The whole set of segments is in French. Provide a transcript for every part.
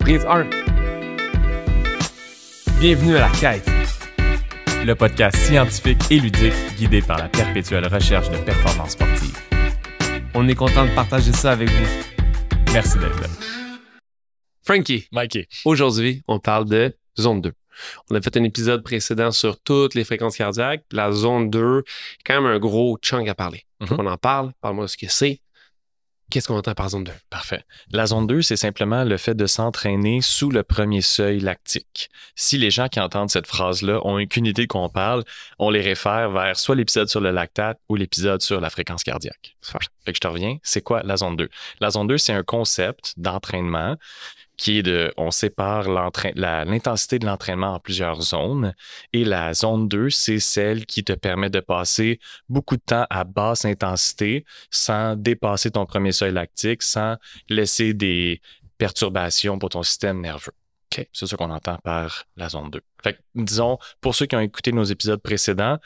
Prise 1. Bienvenue à la quête. Le podcast scientifique et ludique guidé par la perpétuelle recherche de performance sportive. On est content de partager ça avec vous. Merci d'être là. Frankie, Mikey. Aujourd'hui, on parle de zone 2. On a fait un épisode précédent sur toutes les fréquences cardiaques. La zone 2, quand même un gros chunk à parler. On en parle. Parle-moi de ce que c'est. Qu'est-ce qu'on entend par zone 2? Parfait. La zone 2, c'est simplement le fait de s'entraîner sous le premier seuil lactique. Si les gens qui entendent cette phrase-là ont aucune idée qu'on parle, on les réfère vers soit l'épisode sur le lactate ou l'épisode sur la fréquence cardiaque. Fait que je te reviens, c'est quoi la zone 2? La zone 2, c'est un concept d'entraînement qui est on sépare l'intensité de l'entraînement en plusieurs zones. Et la zone 2, c'est celle qui te permet de passer beaucoup de temps à basse intensité sans dépasser ton premier seuil lactique, sans laisser des perturbations pour ton système nerveux. Okay. C'est ça qu'on entend par la zone 2. Fait que, disons, pour ceux qui ont écouté nos épisodes précédents,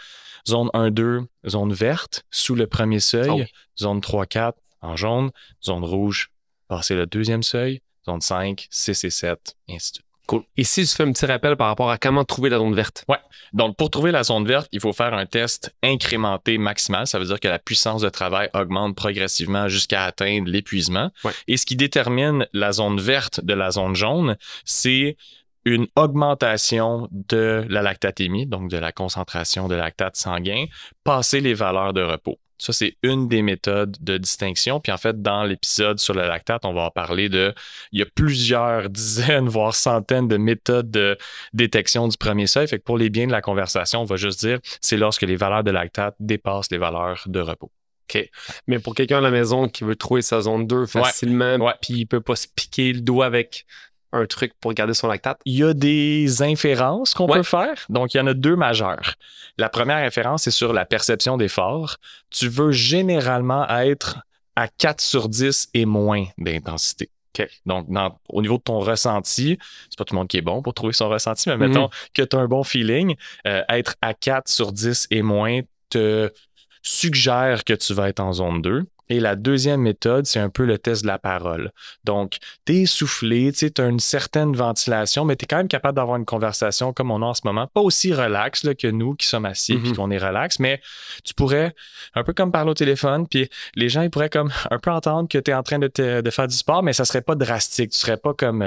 zone 1-2, zone verte, sous le premier seuil, zone 3-4 en jaune, zone rouge, passer le deuxième seuil, zone 5, 6 et 7, et ainsi de suite. Cool. Et si tu fais un petit rappel par rapport à comment trouver la zone verte? Ouais. Donc, pour trouver la zone verte, il faut faire un test incrémenté maximal. Ça veut dire que la puissance de travail augmente progressivement jusqu'à atteindre l'épuisement. Ouais. Et ce qui détermine la zone verte de la zone jaune, c'est une augmentation de la lactatémie, donc de la concentration de lactate sanguin, passé les valeurs de repos. Ça, c'est une des méthodes de distinction. Puis en fait, dans l'épisode sur le lactate, on va en parler il y a plusieurs dizaines, voire centaines de méthodes de détection du premier seuil. Fait que pour les biens de la conversation, on va juste dire, c'est lorsque les valeurs de lactate dépassent les valeurs de repos. OK. Mais pour quelqu'un à la maison qui veut trouver sa zone 2 facilement, puis il peut pas se piquer le doigt avec un truc pour garder son lactate? Il y a des inférences qu'on peut faire. Donc, il y en a deux majeures. La première inférence, c'est sur la perception d'effort. Tu veux généralement être à 4 sur 10 et moins d'intensité. Okay. Donc, au niveau de ton ressenti, c'est pas tout le monde qui est bon pour trouver son ressenti, mais mettons que tu as un bon feeling, être à 4 sur 10 et moins te suggère que tu vas être en zone 2. Et la deuxième méthode, c'est un peu le test de la parole. Donc, t'es essoufflé, tu as une certaine ventilation, mais t'es quand même capable d'avoir une conversation comme on a en ce moment. Pas aussi relax là, que nous qui sommes assis et qu'on est relax, mais tu pourrais, un peu comme parler au téléphone, puis les gens, ils pourraient comme un peu entendre que tu es en train de faire du sport, mais ça serait pas drastique. Tu serais pas comme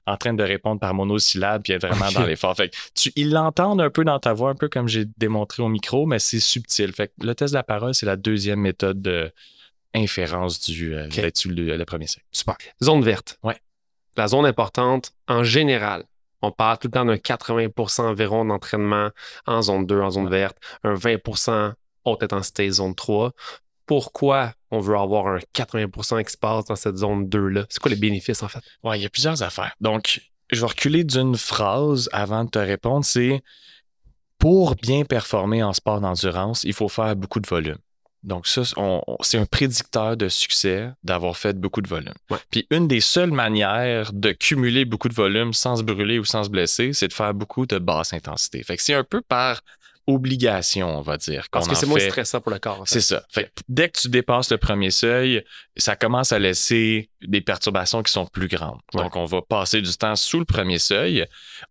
en train de répondre par monosyllabe puis être vraiment dans l'effort. Fait que ils l'entendent un peu dans ta voix, un peu comme j'ai démontré au micro, mais c'est subtil. Fait que le test de la parole, c'est la deuxième méthode de inférence le premier seuil. Super. Zone verte. Ouais. La zone importante, en général, on parle tout le temps d'un 80% environ d'entraînement en zone 2, en zone verte, un 20% haute intensité, zone 3. Pourquoi on veut avoir un 80% qui se passe dans cette zone 2-là? C'est quoi les bénéfices, en fait? Ouais, il y a plusieurs affaires. Donc, je vais reculer d'une phrase avant de te répondre. C'est pour bien performer en sport d'endurance, il faut faire beaucoup de volume. Donc ça, c'est un prédicteur de succès d'avoir fait beaucoup de volume. Ouais. Puis une des seules manières de cumuler beaucoup de volume sans se brûler ou sans se blesser, c'est de faire beaucoup de basse intensité. Fait que c'est un peu par obligation, on va dire. Parce que c'est moins stressant pour le corps. En fait. C'est ça. Fait que dès que tu dépasses le premier seuil, ça commence à laisser des perturbations qui sont plus grandes. Ouais. Donc, on va passer du temps sous le premier seuil,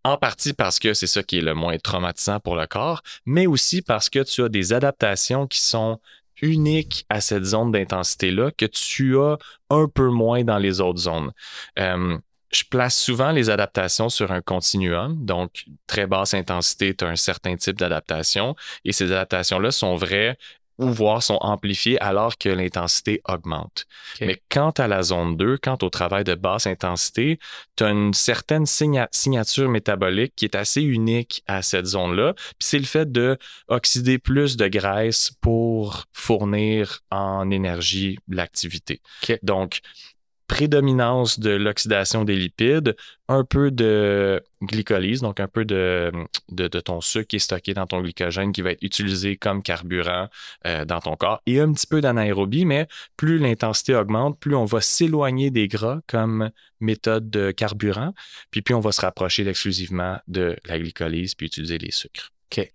en partie parce que c'est ça qui est le moins traumatisant pour le corps, mais aussi parce que tu as des adaptations qui sont unique à cette zone d'intensité-là que tu as un peu moins dans les autres zones. Je place souvent les adaptations sur un continuum, donc très basse intensité, tu as un certain type d'adaptation et ces adaptations-là sont vraies ou voire sont amplifiées alors que l'intensité augmente. Okay. Mais quant à la zone 2, quant au travail de basse intensité, tu as une certaine signature métabolique qui est assez unique à cette zone-là. Puis c'est le fait de oxyder plus de graisse pour fournir en énergie l'activité. Okay. Donc, prédominance de l'oxydation des lipides, un peu de glycolyse, donc un peu de ton sucre qui est stocké dans ton glycogène qui va être utilisé comme carburant dans ton corps et un petit peu d'anaérobie, mais plus l'intensité augmente, plus on va s'éloigner des gras comme méthode de carburant, puis on va se rapprocher exclusivement de la glycolyse puis utiliser les sucres. OK.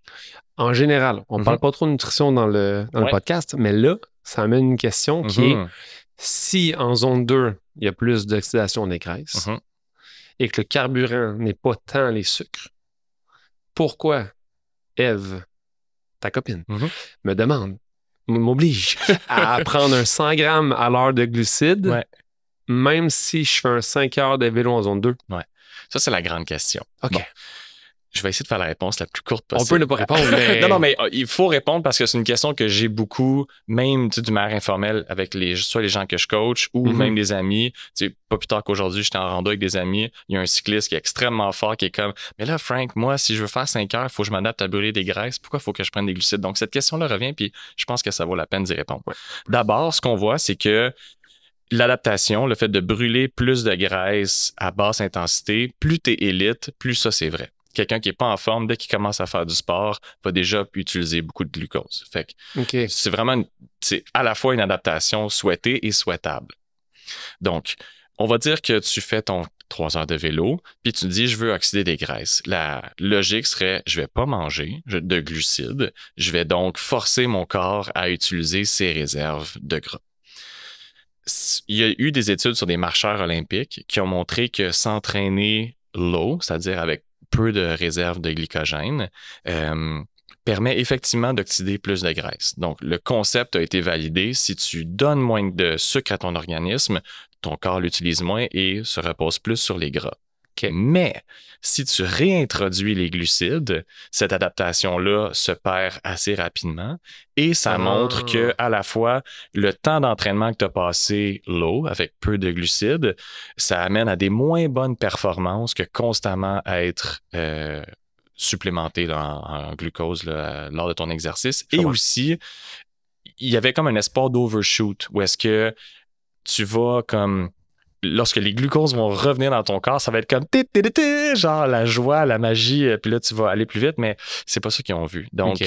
En général, on ne parle pas trop de nutrition dans le podcast, mais là, ça amène une question qui est si en zone 2, il y a plus d'oxydation des graisses, et que le carburant n'est pas tant les sucres, pourquoi Ève, ta copine, me demande, m'oblige à prendre un 100 grammes à l'heure de glucides, même si je fais un 5 heures de vélo en zone 2? Ouais. Ça, c'est la grande question. OK. Bon, je vais essayer de faire la réponse la plus courte possible. On peut ne pas répondre, mais... non, mais il faut répondre parce que c'est une question que j'ai beaucoup, même du manière informelle avec soit les gens que je coach ou même des amis. Pas plus tard qu'aujourd'hui, j'étais en rando avec des amis. Il y a un cycliste qui est extrêmement fort qui est comme « Mais là, Frank, moi, si je veux faire 5 heures, il faut que je m'adapte à brûler des graisses. Pourquoi il faut que je prenne des glucides? » Donc, cette question-là revient puis je pense que ça vaut la peine d'y répondre. Ouais. D'abord, ce qu'on voit, c'est que l'adaptation, le fait de brûler plus de graisse à basse intensité, plus t'es élite, plus ça, c'est vrai. Quelqu'un qui n'est pas en forme, dès qu'il commence à faire du sport, va déjà utiliser beaucoup de glucose. Fait que c'est vraiment c'est à la fois une adaptation souhaitée et souhaitable. Donc, on va dire que tu fais ton 3 heures de vélo, puis tu te dis, je veux oxyder des graisses. La logique serait, je vais pas manger de glucides, je vais donc forcer mon corps à utiliser ses réserves de gras. Il y a eu des études sur des marcheurs olympiques qui ont montré que s'entraîner low, c'est-à-dire avec peu de réserves de glycogène, permet effectivement d'oxyder plus de graisse. Donc, le concept a été validé. Si tu donnes moins de sucre à ton organisme, ton corps l'utilise moins et se repose plus sur les gras. Okay. Mais si tu réintroduis les glucides, cette adaptation-là se perd assez rapidement et ça montre que à la fois le temps d'entraînement que tu as passé low avec peu de glucides, ça amène à des moins bonnes performances que constamment être supplémenté là, en glucose là, lors de ton exercice. Et aussi, il y avait comme un espoir d'overshoot où est-ce que tu vas comme... Lorsque les glucoses vont revenir dans ton corps, ça va être comme genre la joie, la magie, puis là, tu vas aller plus vite, mais c'est pas ça qu'ils ont vu. Donc,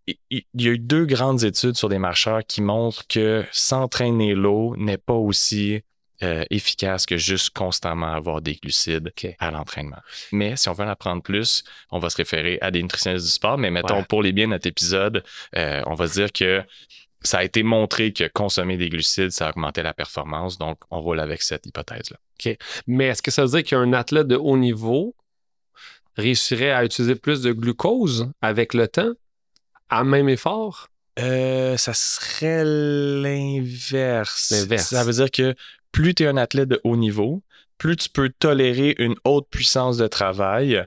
il y a eu 2 grandes études sur des marcheurs qui montrent que s'entraîner low n'est pas aussi efficace que juste constamment avoir des glucides à l'entraînement. Mais si on veut en apprendre plus, on va se référer à des nutritionnistes du sport, mais mettons, pour les biens de notre épisode, on va se dire que ça a été montré que consommer des glucides, ça augmentait la performance. Donc, on roule avec cette hypothèse-là. OK. Mais est-ce que ça veut dire qu'un athlète de haut niveau réussirait à utiliser plus de glucose avec le temps, à même effort? Ça serait l'inverse. Ça veut dire que plus tu es un athlète de haut niveau, plus tu peux tolérer une haute puissance de travail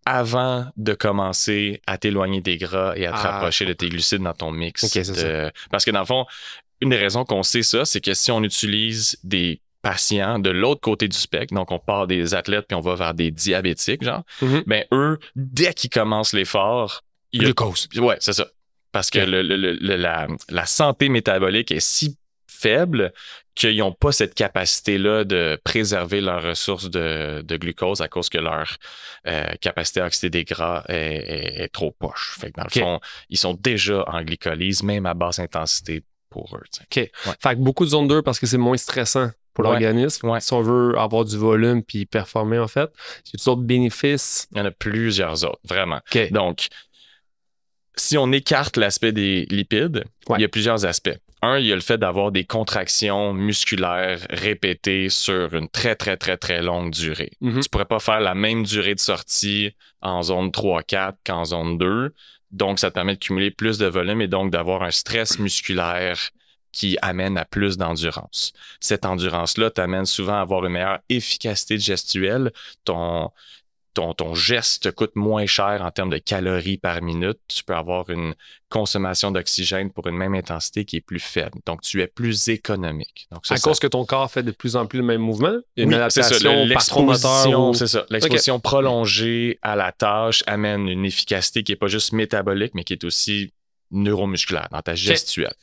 avant de commencer à t'éloigner des gras et à te rapprocher de tes glucides dans ton mix. Parce que dans le fond, une des raisons qu'on sait ça, c'est que si on utilise des patients de l'autre côté du spectre, donc on part des athlètes puis on va vers des diabétiques, genre, ben eux, dès qu'ils commencent l'effort, glucose. Ouais, c'est ça. Parce que la santé métabolique est si faible qu'ils n'ont pas cette capacité-là de préserver leurs ressources de glucose à cause que leur capacité à oxyder des gras est trop poche. Fait que dans le fond, ils sont déjà en glycolyse, même à basse intensité pour eux. OK. Ouais. Fait que beaucoup de zone 2 parce que c'est moins stressant pour l'organisme. Ouais. Si on veut avoir du volume puis performer, en fait, il y a d'autres bénéfices. Il y en a plusieurs autres, vraiment. Donc, si on écarte l'aspect des lipides, il y a plusieurs aspects. Un, il y a le fait d'avoir des contractions musculaires répétées sur une très, très, très, très longue durée. Tu ne pourrais pas faire la même durée de sortie en zone 3-4 qu'en zone 2. Donc, ça te permet de cumuler plus de volume et donc d'avoir un stress musculaire qui amène à plus d'endurance. Cette endurance-là t'amène souvent à avoir une meilleure efficacité gestuelle. Ton geste te coûte moins cher en termes de calories par minute. Tu peux avoir une consommation d'oxygène pour une même intensité qui est plus faible. Donc, tu es plus économique. Donc, à cause que ton corps fait de plus en plus le même mouvement? Une adaptation l'exposition, c'est ça. L'exposition prolongée à la tâche amène une efficacité qui n'est pas juste métabolique, mais qui est aussi neuromusculaire dans ta gestuelle.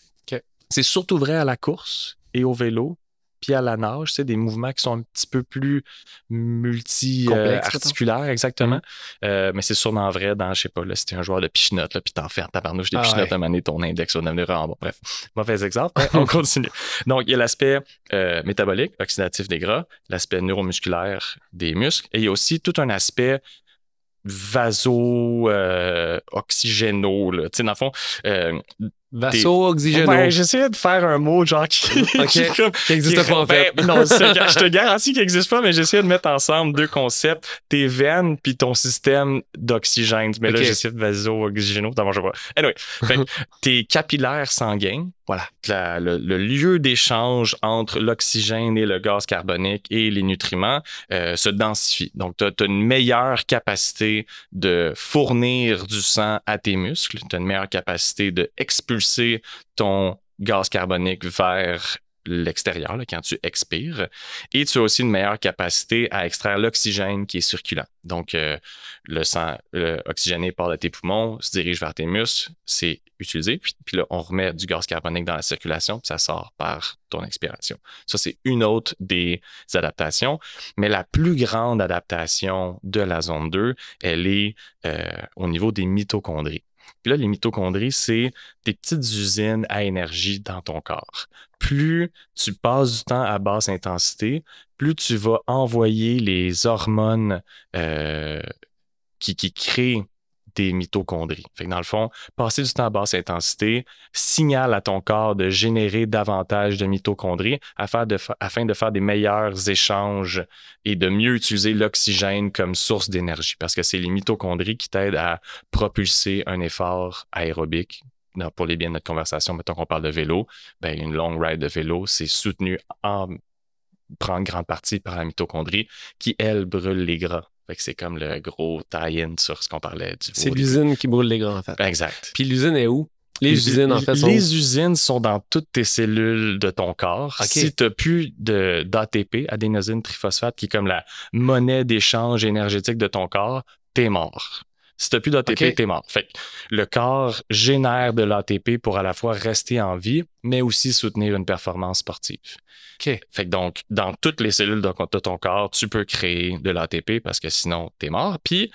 C'est surtout vrai à la course et au vélo. Puis à la nage, c'est des mouvements qui sont un petit peu plus multi-articulaires, exactement. Mais c'est sûrement vrai dans, je sais pas, là, si t'es un joueur de pichenotte, puis t'en fais en tabarnouche des pichenottes à un moment donné, ton index va devenir bon, bref, mauvais exemple, on continue. Donc, il y a l'aspect métabolique, oxydatif des gras, l'aspect neuromusculaire des muscles, et il y a aussi tout un aspect vaso-oxygéno, tu sais, dans le fond, Vaso-oxygéno. Ouais, j'essayais de faire un mot genre qui n'existe pas en fait. Non, je te garantis qu'il n'existe pas, mais j'essayais de mettre ensemble deux concepts, tes veines puis ton système d'oxygène. Mais là, j'essaie de vaso-oxygéno, ça marche pas. Anyway, tes capillaires sanguins, voilà, le lieu d'échange entre l'oxygène et le gaz carbonique et les nutriments se densifie. Donc, tu as une meilleure capacité de fournir du sang à tes muscles, tu as une meilleure capacité d'expulser ton gaz carbonique vers l'extérieur là, quand tu expires, et tu as aussi une meilleure capacité à extraire l'oxygène qui est circulant. Donc, le sang oxygéné part de tes poumons, se dirige vers tes muscles, c'est utilisé, puis là, on remet du gaz carbonique dans la circulation, puis ça sort par ton expiration. Ça, c'est une autre des adaptations, mais la plus grande adaptation de la zone 2, elle est au niveau des mitochondries. Puis là, les mitochondries, c'est des petites usines à énergie dans ton corps. Plus tu passes du temps à basse intensité, plus tu vas envoyer les hormones qui créent des mitochondries. Fait que dans le fond, passer du temps à basse intensité signale à ton corps de générer davantage de mitochondries afin de faire des meilleurs échanges et de mieux utiliser l'oxygène comme source d'énergie. Parce que c'est les mitochondries qui t'aident à propulser un effort aérobique. Pour les biens de notre conversation, mettons qu'on parle de vélo, ben une long ride de vélo, c'est soutenu en grande partie par la mitochondrie qui, elle, brûle les gras. Fait que c'est comme le gros tie-in sur ce qu'on parlait du C'est l'usine qui brûle les gras, en fait. Exact. Puis l'usine est où? Les usines, en fait, sont... Les usines sont dans toutes tes cellules de ton corps. Okay. Si tu n'as plus d'ATP, adénosine triphosphate, qui est comme la monnaie d'échange énergétique de ton corps, t'es mort. Si tu n'as plus d'ATP, t'es mort. Fait que le corps génère de l'ATP pour à la fois rester en vie, mais aussi soutenir une performance sportive. Fait que donc, dans toutes les cellules de ton corps, tu peux créer de l'ATP parce que sinon, t'es mort. Puis,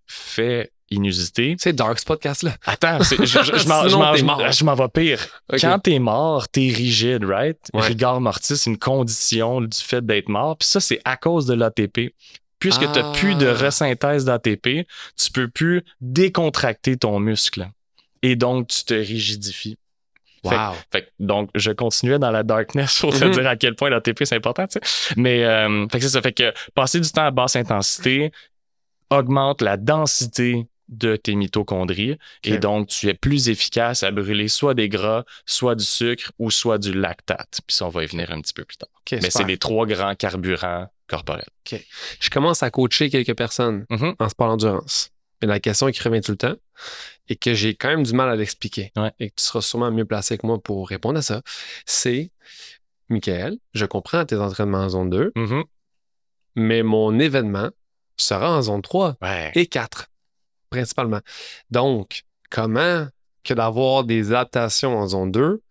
fait inusité. C'est dark ce podcast-là. Attends, je m'en vais pire. Quand t'es mort, t'es rigide, right? Ouais. Rigor mortis, c'est une condition du fait d'être mort. Puis ça, c'est à cause de l'ATP. Puisque tu n'as plus de resynthèse d'ATP, tu peux plus décontracter ton muscle. Et donc, tu te rigidifies. Wow. Donc, je continuais dans la darkness pour te dire à quel point l'ATP, c'est important. Tu sais. Mais c'est ça. Fait que passer du temps à basse intensité augmente la densité de tes mitochondries. Et donc, tu es plus efficace à brûler soit des gras, soit du sucre ou soit du lactate. Puis ça, on va y venir un petit peu plus tard. Mais c'est les 3 grands carburants corporels. Je commence à coacher quelques personnes en sport endurance. Mais la question qui revient tout le temps et que j'ai quand même du mal à l'expliquer et que tu seras sûrement mieux placé que moi pour répondre à ça, c'est Michael, je comprends tes entraînements en zone 2, mais mon événement sera en zone 3 et 4, principalement. Donc, comment que d'avoir des adaptations en zone 2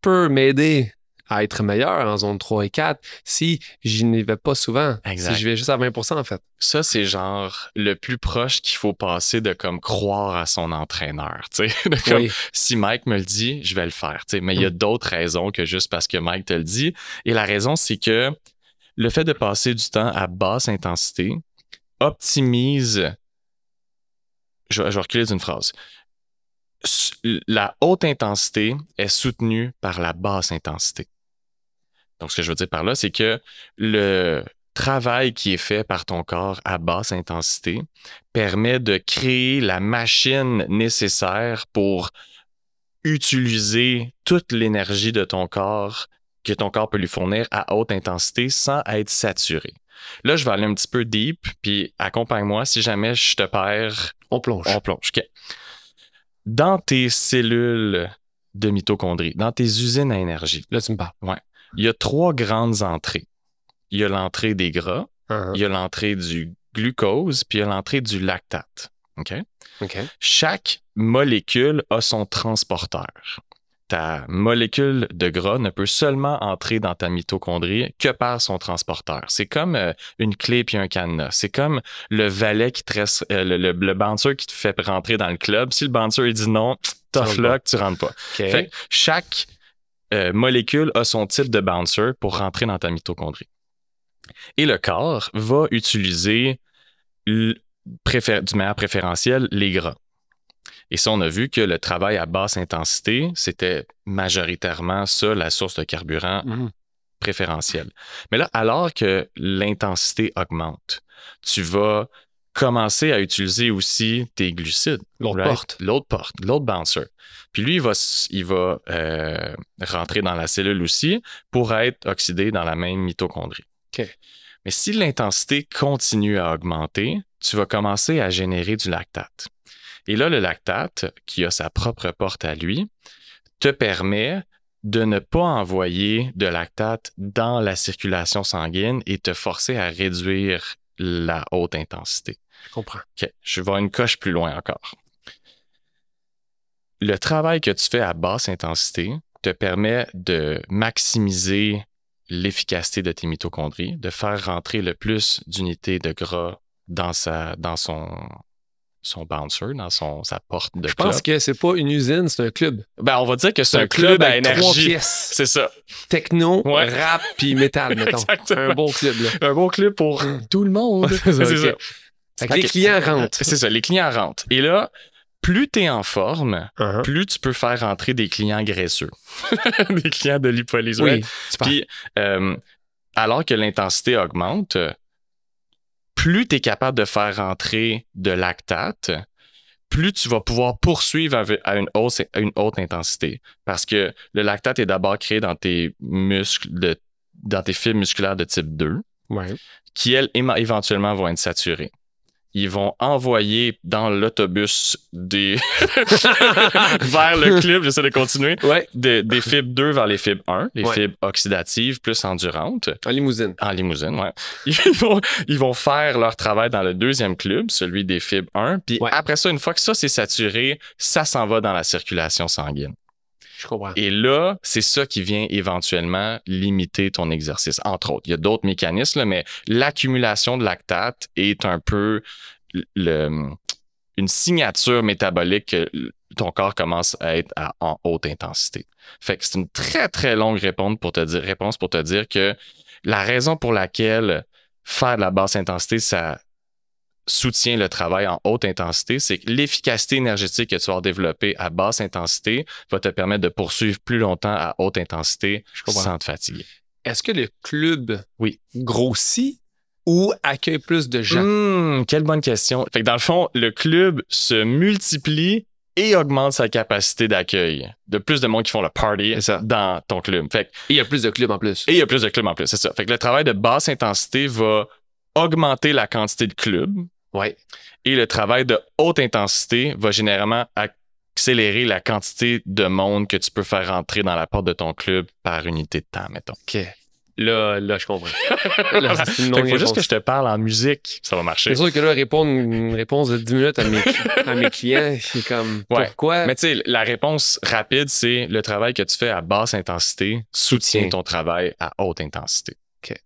peut m'aider à être meilleur en zone 3 et 4 si je n'y vais pas souvent. Exact. Si je vais juste à 20% en fait. Ça, c'est genre le plus proche qu'il faut passer de comme croire à son entraîneur. Si Mike me le dit, je vais le faire. Mais il y a d'autres raisons que juste parce que Mike te le dit. Et la raison, c'est que le fait de passer du temps à basse intensité optimise... Je vais reculer d'une phrase. La haute intensité est soutenue par la basse intensité. Donc, ce que je veux dire par là, c'est que le travail qui est fait par ton corps à basse intensité permet de créer la machine nécessaire pour utiliser toute l'énergie de ton corps que ton corps peut lui fournir à haute intensité sans être saturé. Là, je vais aller un petit peu deep, puis accompagne-moi. Si jamais je te perds, on plonge. Okay. Dans tes cellules de mitochondries, dans tes usines à énergie. Là, tu me parles. Ouais. Il y a 3 grandes entrées. Il y a l'entrée des gras, il y a l'entrée du glucose, puis il y a l'entrée du lactate. OK? Chaque molécule a son transporteur. Ta molécule de gras ne peut seulement entrer dans ta mitochondrie que par son transporteur. C'est comme une clé puis un cadenas. C'est comme le valet qui te reste, le bouncer qui te fait rentrer dans le club. Si le bouncer il dit non, tough luck, tu rentres pas. Fait que chaque molécule a son type de bouncer pour rentrer dans ta mitochondrie. Et le corps va utiliser d'une manière préférentielle les gras. Et ça, on a vu que le travail à basse intensité, c'était majoritairement ça, la source de carburant préférentielle. Mais là, alors que l'intensité augmente, tu vas commencer à utiliser aussi tes glucides. L'autre porte, l'autre bouncer. Puis lui, il va rentrer dans la cellule aussi pour être oxydé dans la même mitochondrie. OK. Mais si l'intensité continue à augmenter, tu vas commencer à générer du lactate. Et là, le lactate, qui a sa propre porte à lui, te permet de ne pas envoyer de lactate dans la circulation sanguine et te forcer à réduire la haute intensité. Je comprends. OK, je vais une coche plus loin encore. Le travail que tu fais à basse intensité te permet de maximiser l'efficacité de tes mitochondries, de faire rentrer le plus d'unités de gras dans son bouncer, dans sa porte de club. Je pense que c'est pas une usine, c'est un club. Ben, on va dire que c'est un club à énergie. 3 pièces. C'est ça. Techno, rap puis métal, mettons. Exactement. Un beau club, là. Un beau club pour tout le monde. C'est ça. Fait que les clients rentrent. C'est ça, les clients rentrent. Et là, plus tu es en forme, plus tu peux faire rentrer des clients graisseux. Des clients de lipolyse. Oui, puis, alors que l'intensité augmente, plus tu es capable de faire rentrer de lactate, plus tu vas pouvoir poursuivre à une haute intensité. Parce que le lactate est d'abord créé dans tes muscles, dans tes fibres musculaires de type 2, qui, elles, éventuellement vont être saturées. Ils vont envoyer dans l'autobus vers le club, j'essaie de continuer, des fibres 2 vers les fibres 1, les fibres oxydatives plus endurantes. En limousine. En limousine, oui. Ils vont faire leur travail dans le deuxième club, celui des fibres 1. Puis après ça, une fois que ça c'est saturé, ça s'en va dans la circulation sanguine. Je comprends. Et là, c'est ça qui vient éventuellement limiter ton exercice, entre autres. Il y a d'autres mécanismes, là, mais l'accumulation de lactate est un peu une signature métabolique que ton corps commence à être en haute intensité. Fait que c'est une très, très longue réponse pour te dire que la raison pour laquelle faire de la basse intensité, ça soutient le travail en haute intensité, c'est que l'efficacité énergétique que tu vas développer à basse intensité va te permettre de poursuivre plus longtemps à haute intensité sans te fatiguer. Est-ce que le club grossit ou accueille plus de gens? Quelle bonne question. Fait que dans le fond, le club se multiplie et augmente sa capacité d'accueil. De plus de monde qui font le party dans ton club. Fait que, et il y a plus de clubs en plus. Et il y a plus de clubs en plus, c'est ça. Fait que le travail de basse intensité va augmenter la quantité de clubs. Et le travail de haute intensité va généralement accélérer la quantité de monde que tu peux faire rentrer dans la porte de ton club par unité de temps, mettons. OK. Là, je comprends. Il faut juste que je te parle en musique. Ça va marcher. C'est sûr que là, répondre une réponse de 10 minutes à mes clients, c'est comme pourquoi? Mais tu sais, la réponse rapide, c'est le travail que tu fais à basse intensité soutient ton travail à haute intensité. OK.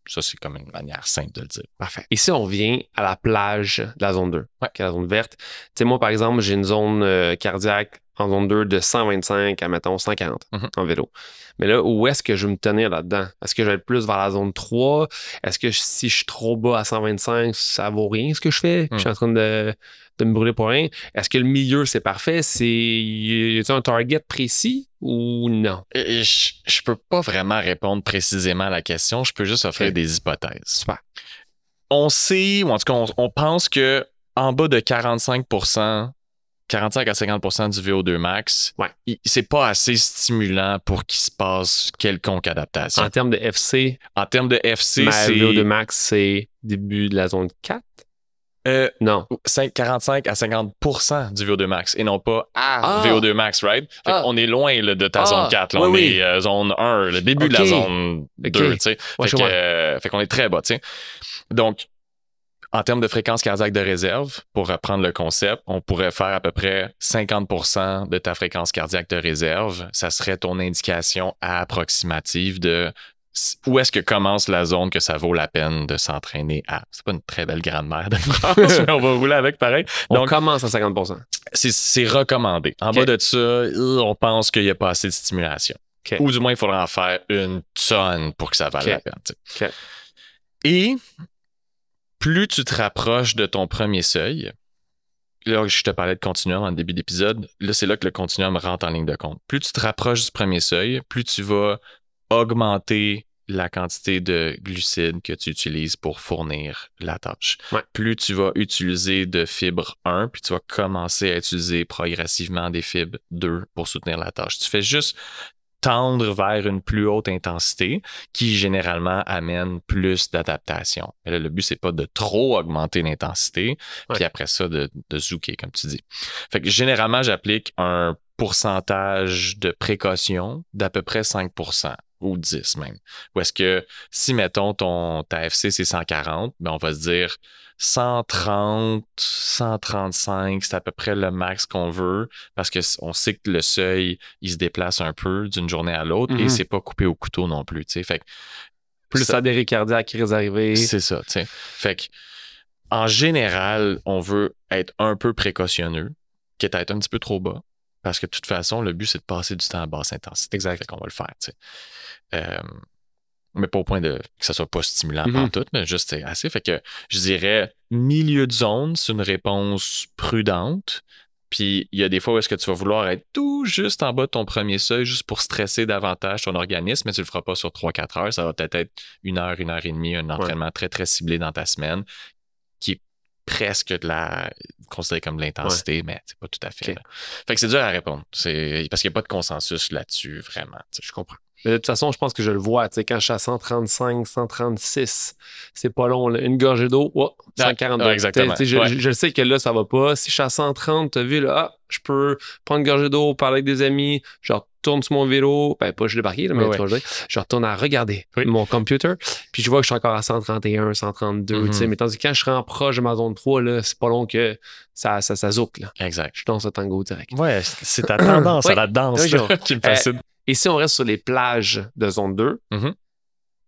Ça, c'est comme une manière simple de le dire. Parfait. Et si on vient à la plage de la zone 2, qui est la zone verte, tu sais, moi, par exemple, j'ai une zone cardiaque en zone 2 de 125 à, mettons, 140 en vélo. Mais là, où est-ce que je vais me tenir là-dedans? Est-ce que je vais être plus vers la zone 3? Est-ce que si je suis trop bas à 125, ça vaut rien ce que je fais? Je suis en train de me brûler pour rien. Est-ce que le milieu, c'est parfait? Y a-t-il un target précis ou non? Je peux pas vraiment répondre précisément à la question. Je peux juste offrir des hypothèses. Super. On sait, ou en tout cas, on pense que en bas de 45 à 50 du VO2 max, c'est pas assez stimulant pour qu'il se passe quelconque adaptation. En termes de FC? En termes de FC, c'est... VO2 max, c'est début de la zone 4? Non. 45 à 50 du VO2 max et non pas VO2 max, right? On est loin là, de ta zone 4. Là, on est zone 1, le début de la zone 2. Tu sais. Fait qu'on est très bas. Tu sais. Donc, en termes de fréquence cardiaque de réserve, pour reprendre le concept, on pourrait faire à peu près 50% de ta fréquence cardiaque de réserve. Ça serait ton indication approximative de où est-ce que commence la zone que ça vaut la peine de s'entraîner à. C'est pas une très belle grammaire de France, mais on va rouler avec pareil. Donc, on commence à 50%. C'est recommandé. En bas de ça, on pense qu'il n'y a pas assez de stimulation. Ou du moins, il faudra en faire une tonne pour que ça vaille la peine. Et plus tu te rapproches de ton premier seuil, là, je te parlais de continuum en début d'épisode. Là, c'est là que le continuum rentre en ligne de compte. Plus tu te rapproches du premier seuil, plus tu vas augmenter la quantité de glucides que tu utilises pour fournir la tâche. Ouais. Plus tu vas utiliser de fibre 1, puis tu vas commencer à utiliser progressivement des fibres 2 pour soutenir la tâche. Tu fais juste tendre vers une plus haute intensité qui généralement amène plus d'adaptation. Mais là, le but, c'est pas de trop augmenter l'intensité, puis après ça, de zouker, comme tu dis. Fait que généralement, j'applique un pourcentage de précaution d'à peu près 5%. Ou 10 même. Ou est-ce que si, mettons, ta FC, c'est 140, ben on va se dire 130, 135, c'est à peu près le max qu'on veut parce qu'on sait que le seuil, il se déplace un peu d'une journée à l'autre et c'est pas coupé au couteau non plus, tu sais. Fait que plus ça a des dérive cardiaque qui risque d'arriver. C'est ça, tu sais. Fait que en général, on veut être un peu précautionneux, qui est être un petit peu trop bas. Parce que de toute façon, le but, c'est de passer du temps à basse intensité. Exact. Fait qu'on va le faire, tu sais. Mais pas au point que ça soit pas stimulant pantoute, mais juste c'est assez. Fait que je dirais milieu de zone, c'est une réponse prudente. Puis il y a des fois où est-ce que tu vas vouloir être tout juste en bas de ton premier seuil, juste pour stresser davantage ton organisme, mais tu le feras pas sur 3-4 heures. Ça va peut-être être 1 heure, 1 heure et demie, un entraînement très, très ciblé dans ta semaine, qui est presque considéré comme de l'intensité, mais c'est pas tout à fait. Fait que c'est dur à répondre. Parce qu'il n'y a pas de consensus là-dessus, vraiment. Je comprends. Mais de toute façon, je pense que je le vois. Quand je suis à 135, 136, c'est pas long. Là. Une gorgée d'eau, 142. Exactement. Je sais que là, ça va pas. Si je suis à 130, t'as vu, là, je peux prendre une gorgée d'eau, parler avec des amis, je retourne sur mon vélo, ben pas je débarqué, mais je retourne à regarder mon computer, puis je vois que je suis encore à 131, 132, mais tandis que quand je serai en proche de ma zone 3, là, c'est pas long que ça zouk, là. Exact. Je danse le tango direct. Ouais, c'est ta tendance à la danse qui me fascine. Et si on reste sur les plages de zone 2,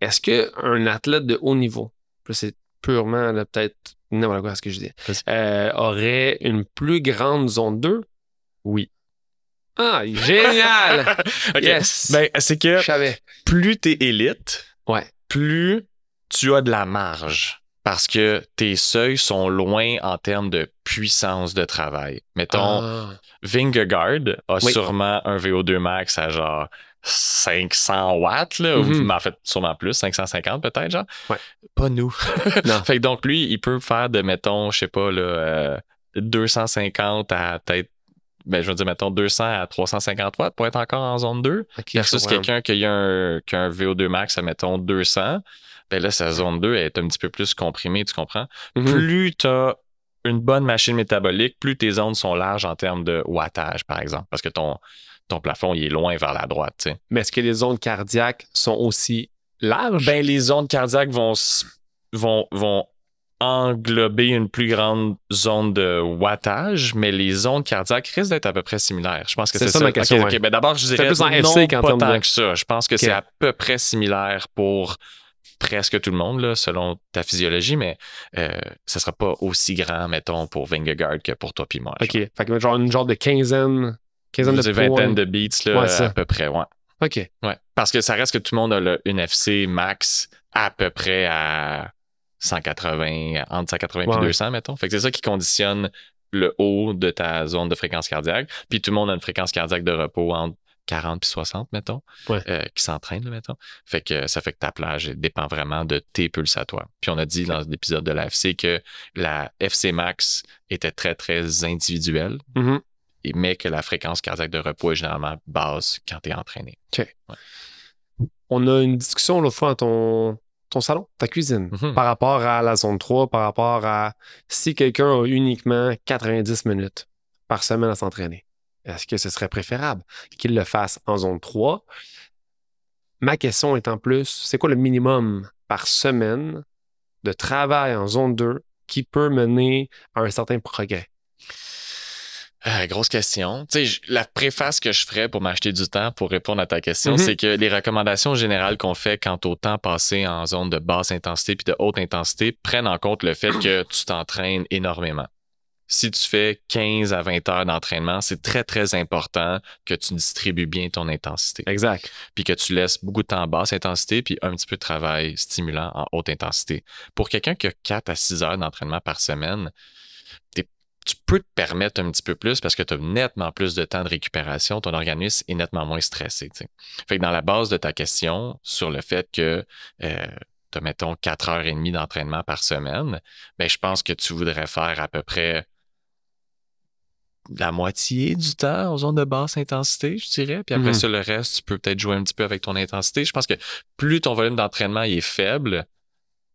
est-ce qu'un athlète de haut niveau, c'est purement peut-être n'importe quoi ce que je dis, aurait une plus grande zone 2? Oui. Ah, génial! Okay. Yes! Ben, c'est que je savais. Plus t'es élite, plus tu as de la marge. Parce que tes seuils sont loin en termes de puissance de travail. Mettons, Vingegaard a sûrement un VO2 max à genre 500 watts, là, ou en fait, sûrement plus, 550 peut-être, genre. Pas nous. Non. Fait que donc, lui, il peut faire de, mettons, je sais pas, là, 250 à peut-être, ben, je veux dire, mettons, 200 à 350 watts pour être encore en zone 2. Versus quelqu'un qui a un VO2 max à, mettons, 200. Ben là, sa zone 2 est un petit peu plus comprimée, tu comprends? Plus tu as une bonne machine métabolique, plus tes zones sont larges en termes de wattage, par exemple, parce que ton plafond, il est loin vers la droite, tu sais. Mais est-ce que les zones cardiaques sont aussi larges? Ben, les zones cardiaques vont englober une plus grande zone de wattage, mais les zones cardiaques risquent d'être à peu près similaires. Je pense que c'est ça ma question. Okay. Ben, d'abord, je dirais plus en FC qu'en pas tant que ça. Je pense que c'est à peu près similaire pour presque tout le monde, là, selon ta physiologie, mais ça sera pas aussi grand, mettons, pour Vingegaard que pour toi puis moi. OK. Fait que genre une genre de quinzaine de vingtaine de beats, là, à peu près, OK. Ouais. Parce que ça reste que tout le monde a une FC max à peu près à 180, entre 180 et 200, mettons. Fait que c'est ça qui conditionne le haut de ta zone de fréquence cardiaque. Puis tout le monde a une fréquence cardiaque de repos entre 40 et 60, mettons, qui s'entraînent, mettons. Fait que ça fait que ta plage dépend vraiment de tes pulsatoires. Puis on a dit dans l'épisode de la FC que la FC max était très, très individuelle, mais que la fréquence cardiaque de repos est généralement basse quand tu es entraîné. OK. On a une discussion l'autre fois dans ton salon, ta cuisine, par rapport à la zone 3, par rapport à si quelqu'un a uniquement 90 minutes par semaine à s'entraîner. Est-ce que ce serait préférable qu'il le fasse en zone 3? Ma question est en plus, c'est quoi le minimum par semaine de travail en zone 2 qui peut mener à un certain progrès? Grosse question. Tu sais, la préface que je ferais pour m'acheter du temps pour répondre à ta question, c'est que les recommandations générales qu'on fait quant au temps passé en zone de basse intensité puis de haute intensité prennent en compte le fait que tu t'entraînes énormément. Si tu fais 15 à 20 heures d'entraînement, c'est très, très important que tu distribues bien ton intensité. Exact. Puis que tu laisses beaucoup de temps en basse intensité puis un petit peu de travail stimulant en haute intensité. Pour quelqu'un qui a 4 à 6 heures d'entraînement par semaine, tu peux te permettre un petit peu plus parce que tu as nettement plus de temps de récupération, ton organisme est nettement moins stressé. T'sais. Fait que dans la base de ta question sur le fait que tu as, mettons, 4 heures et demie d'entraînement par semaine, ben, je pense que tu voudrais faire à peu près la moitié du temps en zone de basse intensité, je dirais. Puis après ça, le reste, tu peux peut-être jouer un petit peu avec ton intensité. Je pense que plus ton volume d'entraînement est faible,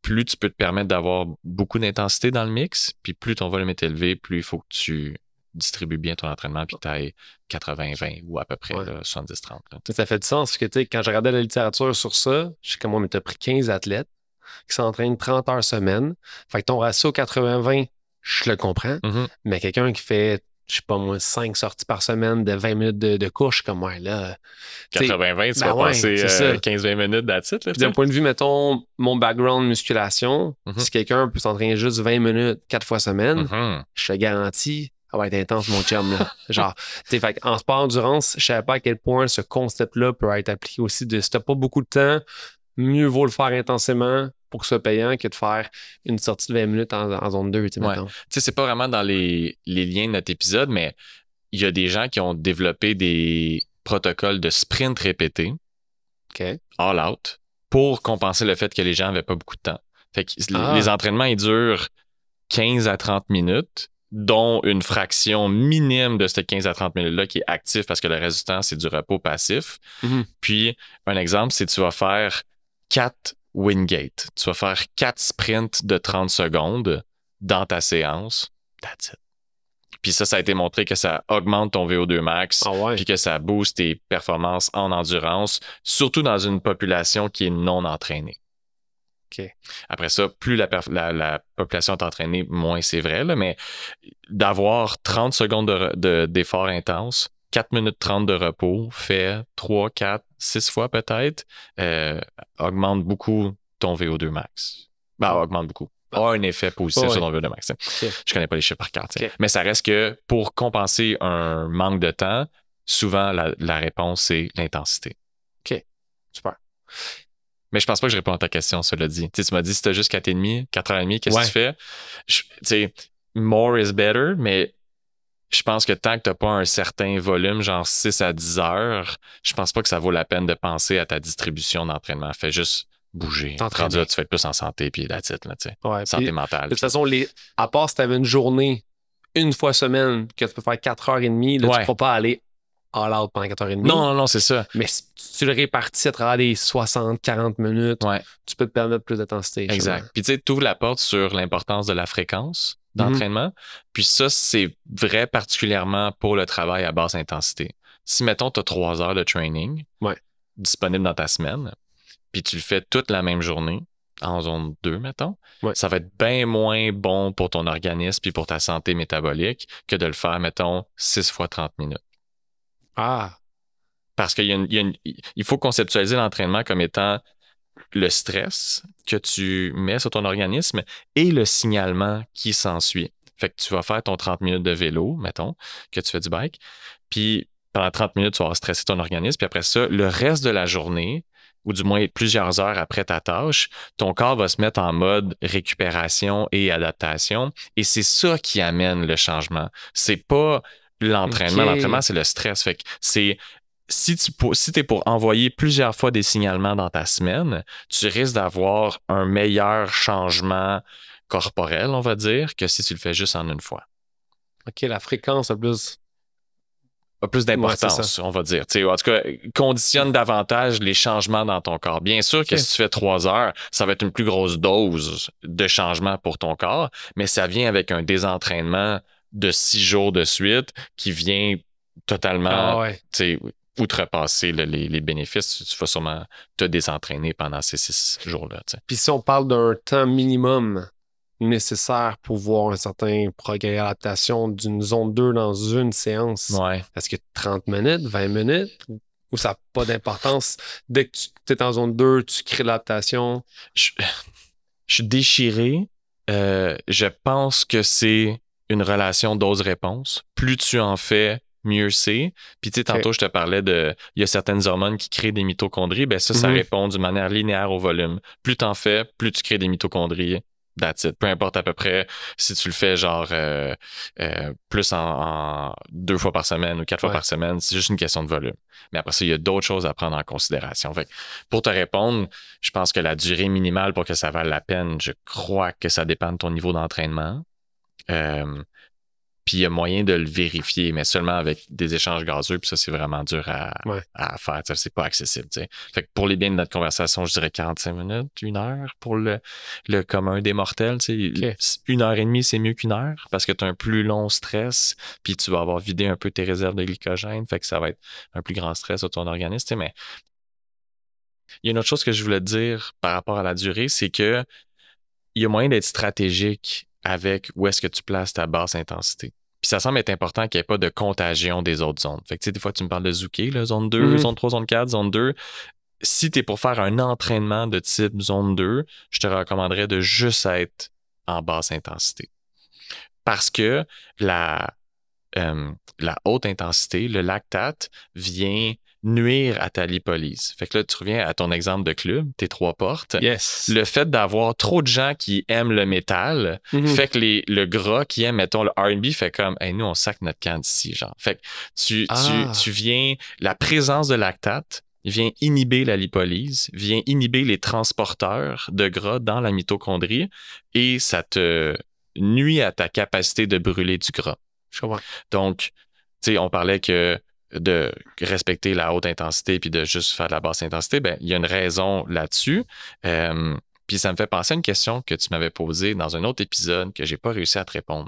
plus tu peux te permettre d'avoir beaucoup d'intensité dans le mix, puis plus ton volume est élevé, plus il faut que tu distribues bien ton entraînement, puis tu ailles 80-20 ou à peu près 70-30. Ça fait du sens, parce que quand je regardais la littérature sur ça, je sais que moi, tu as pris 15 athlètes qui s'entraînent 30 heures semaine. Fait que ton ratio 80-20, je le comprends, mais quelqu'un qui fait, je sais pas moi, 5 sorties par semaine de 20 minutes de cours, je suis comme, ouais, là... 80-20, tu vas passer 15-20 minutes d'attitude. D'un point de vue, mettons, mon background musculation, si quelqu'un peut s'entraîner juste 20 minutes 4 fois semaine, je te garantis, ça va être intense, mon chum, là. Genre, tu sais, en sport endurance, je savais pas à quel point ce concept-là peut être appliqué aussi de si t'as pas beaucoup de temps, mieux vaut le faire intensément pour que ce soit payant que de faire une sortie de 20 minutes en zone 2, tu sais, mettons. Tu sais, c'est pas vraiment dans les liens de notre épisode, mais il y a des gens qui ont développé des protocoles de sprint répétés, all out, pour compenser le fait que les gens n'avaient pas beaucoup de temps. Fait que les entraînements, ils durent 15 à 30 minutes, dont une fraction minime de ces 15 à 30 minutes-là qui est actif parce que le reste du temps, c'est du repos passif. Puis, un exemple, c'est que tu vas faire 4 Wingate. Tu vas faire 4 sprints de 30 secondes dans ta séance. That's it. Puis ça a été montré que ça augmente ton VO2 max, puis que ça booste tes performances en endurance, surtout dans une population qui est non entraînée. Après ça, plus la population est entraînée, moins c'est vrai, là, mais d'avoir 30 secondes d'effort intense, 4 minutes 30 de repos, fait 3, 4, 6 fois peut-être, augmente beaucoup ton VO2 max. Augmente beaucoup. A un effet positif sur ton VO2 max. Je connais pas les chiffres par cœur. Mais ça reste que pour compenser un manque de temps, souvent la réponse, c'est l'intensité. OK. Super. Mais je pense pas que je réponds à ta question, cela dit. Tu m'as dit si t'as juste 4h30, qu'est-ce que tu fais? Tu sais, more is better, mais je pense que tant que t'as pas un certain volume, genre 6 à 10 heures, je pense pas que ça vaut la peine de penser à ta distribution d'entraînement. Fais juste bouger. Rendu là, tu fais plus en santé, puis la titre, tu sais. Santé mentale. De toute façon, à part si t'avais une journée, une fois semaine, que tu peux faire 4h30, là, tu pourras pas aller all out pendant 4h30. Non, c'est ça. Mais si tu le répartis à travers les 60-40 minutes, tu peux te permettre plus d'intensité. Exact. Puis tu sais, tu ouvres la porte sur l'importance de la fréquence d'entraînement. Puis ça, c'est vrai particulièrement pour le travail à basse intensité. Si, mettons, tu as 3 heures de training disponible dans ta semaine, puis tu le fais toute la même journée, en zone 2, mettons, ça va être bien moins bon pour ton organisme puis pour ta santé métabolique que de le faire, mettons, 6 fois 30 minutes. Parce qu'il faut conceptualiser l'entraînement comme étant le stress que tu mets sur ton organisme et le signalement qui s'ensuit. Fait que tu vas faire ton 30 minutes de vélo, mettons, que tu fais du bike, puis pendant 30 minutes, tu vas stresser ton organisme, puis après ça, le reste de la journée, ou du moins plusieurs heures après ta tâche, ton corps va se mettre en mode récupération et adaptation, et c'est ça qui amène le changement. C'est pas l'entraînement. L'entraînement, c'est le stress. Fait que c'est si t'es pour envoyer plusieurs fois des signalements dans ta semaine, tu risques d'avoir un meilleur changement corporel, on va dire, que si tu le fais juste en une fois. OK, la fréquence a plus d'importance, on va dire. T'sais, en tout cas, conditionne davantage les changements dans ton corps. Bien sûr que si tu fais 3 heures, ça va être une plus grosse dose de changement pour ton corps, mais ça vient avec un désentraînement de 6 jours de suite qui vient totalement outrepasser les bénéfices. Tu vas sûrement te désentraîner pendant ces 6 jours-là. T'sais. Puis si on parle d'un temps minimum nécessaire pour voir un certain progrès d'adaptation d'une zone 2 dans une séance, est-ce que 30 minutes, 20 minutes, ou ça n'a pas d'importance? Dès que tu es en zone 2, tu crées de l'adaptation? Je suis déchiré. Je pense que c'est une relation dose-réponse. Plus tu en fais, mieux c'est. Puis tu sais, tantôt, je te parlais il y a certaines hormones qui créent des mitochondries. Ben ça répond d'une manière linéaire au volume. Plus tu en fais, plus tu crées des mitochondries That's it. Peu importe à peu près si tu le fais genre plus en 2 fois par semaine ou 4 fois par semaine, c'est juste une question de volume. Mais après ça, il y a d'autres choses à prendre en considération. Fait que pour te répondre, je pense que la durée minimale pour que ça vaille la peine, je crois que ça dépend de ton niveau d'entraînement. Puis il y a moyen de le vérifier, mais seulement avec des échanges gazeux, puis ça, c'est vraiment dur à faire. Ça, c'est pas accessible. T'sais. Fait que pour les biens de notre conversation, je dirais 45 minutes, 1 heure pour le commun des mortels. Okay. 1 heure et demie, c'est mieux qu'1 heure parce que tu as un plus long stress, puis tu vas avoir vidé un peu tes réserves de glycogène, fait que ça va être un plus grand stress sur ton organisme. Mais il y a une autre chose que je voulais te dire par rapport à la durée, c'est que il y a moyen d'être stratégique avec où est-ce que tu places ta basse intensité. Puis ça semble être important qu'il n'y ait pas de contagion des autres zones. Fait que tu sais, des fois, tu me parles de Zouké, là, zone 2, zone 3, zone 4, zone 2. Si tu es pour faire un entraînement de type zone 2, je te recommanderais de juste être en basse intensité. Parce que la haute intensité, le lactate, vient nuire à ta lipolyse. Fait que là, tu reviens à ton exemple de club, tes 3 portes. Yes. Le fait d'avoir trop de gens qui aiment le métal fait que le gras qui aime, mettons, le R&B fait comme, hey, nous, on sac notre camp d'ici, genre. Fait que tu viens, la présence de lactate vient inhiber la lipolyse, vient inhiber les transporteurs de gras dans la mitochondrie et ça te nuit à ta capacité de brûler du gras. Je comprends. Donc, tu sais, on parlait que de respecter la haute intensité puis de juste faire de la basse intensité, ben il y a une raison là-dessus. Puis ça me fait penser à une question que tu m'avais posée dans un autre épisode que j'ai pas réussi à te répondre.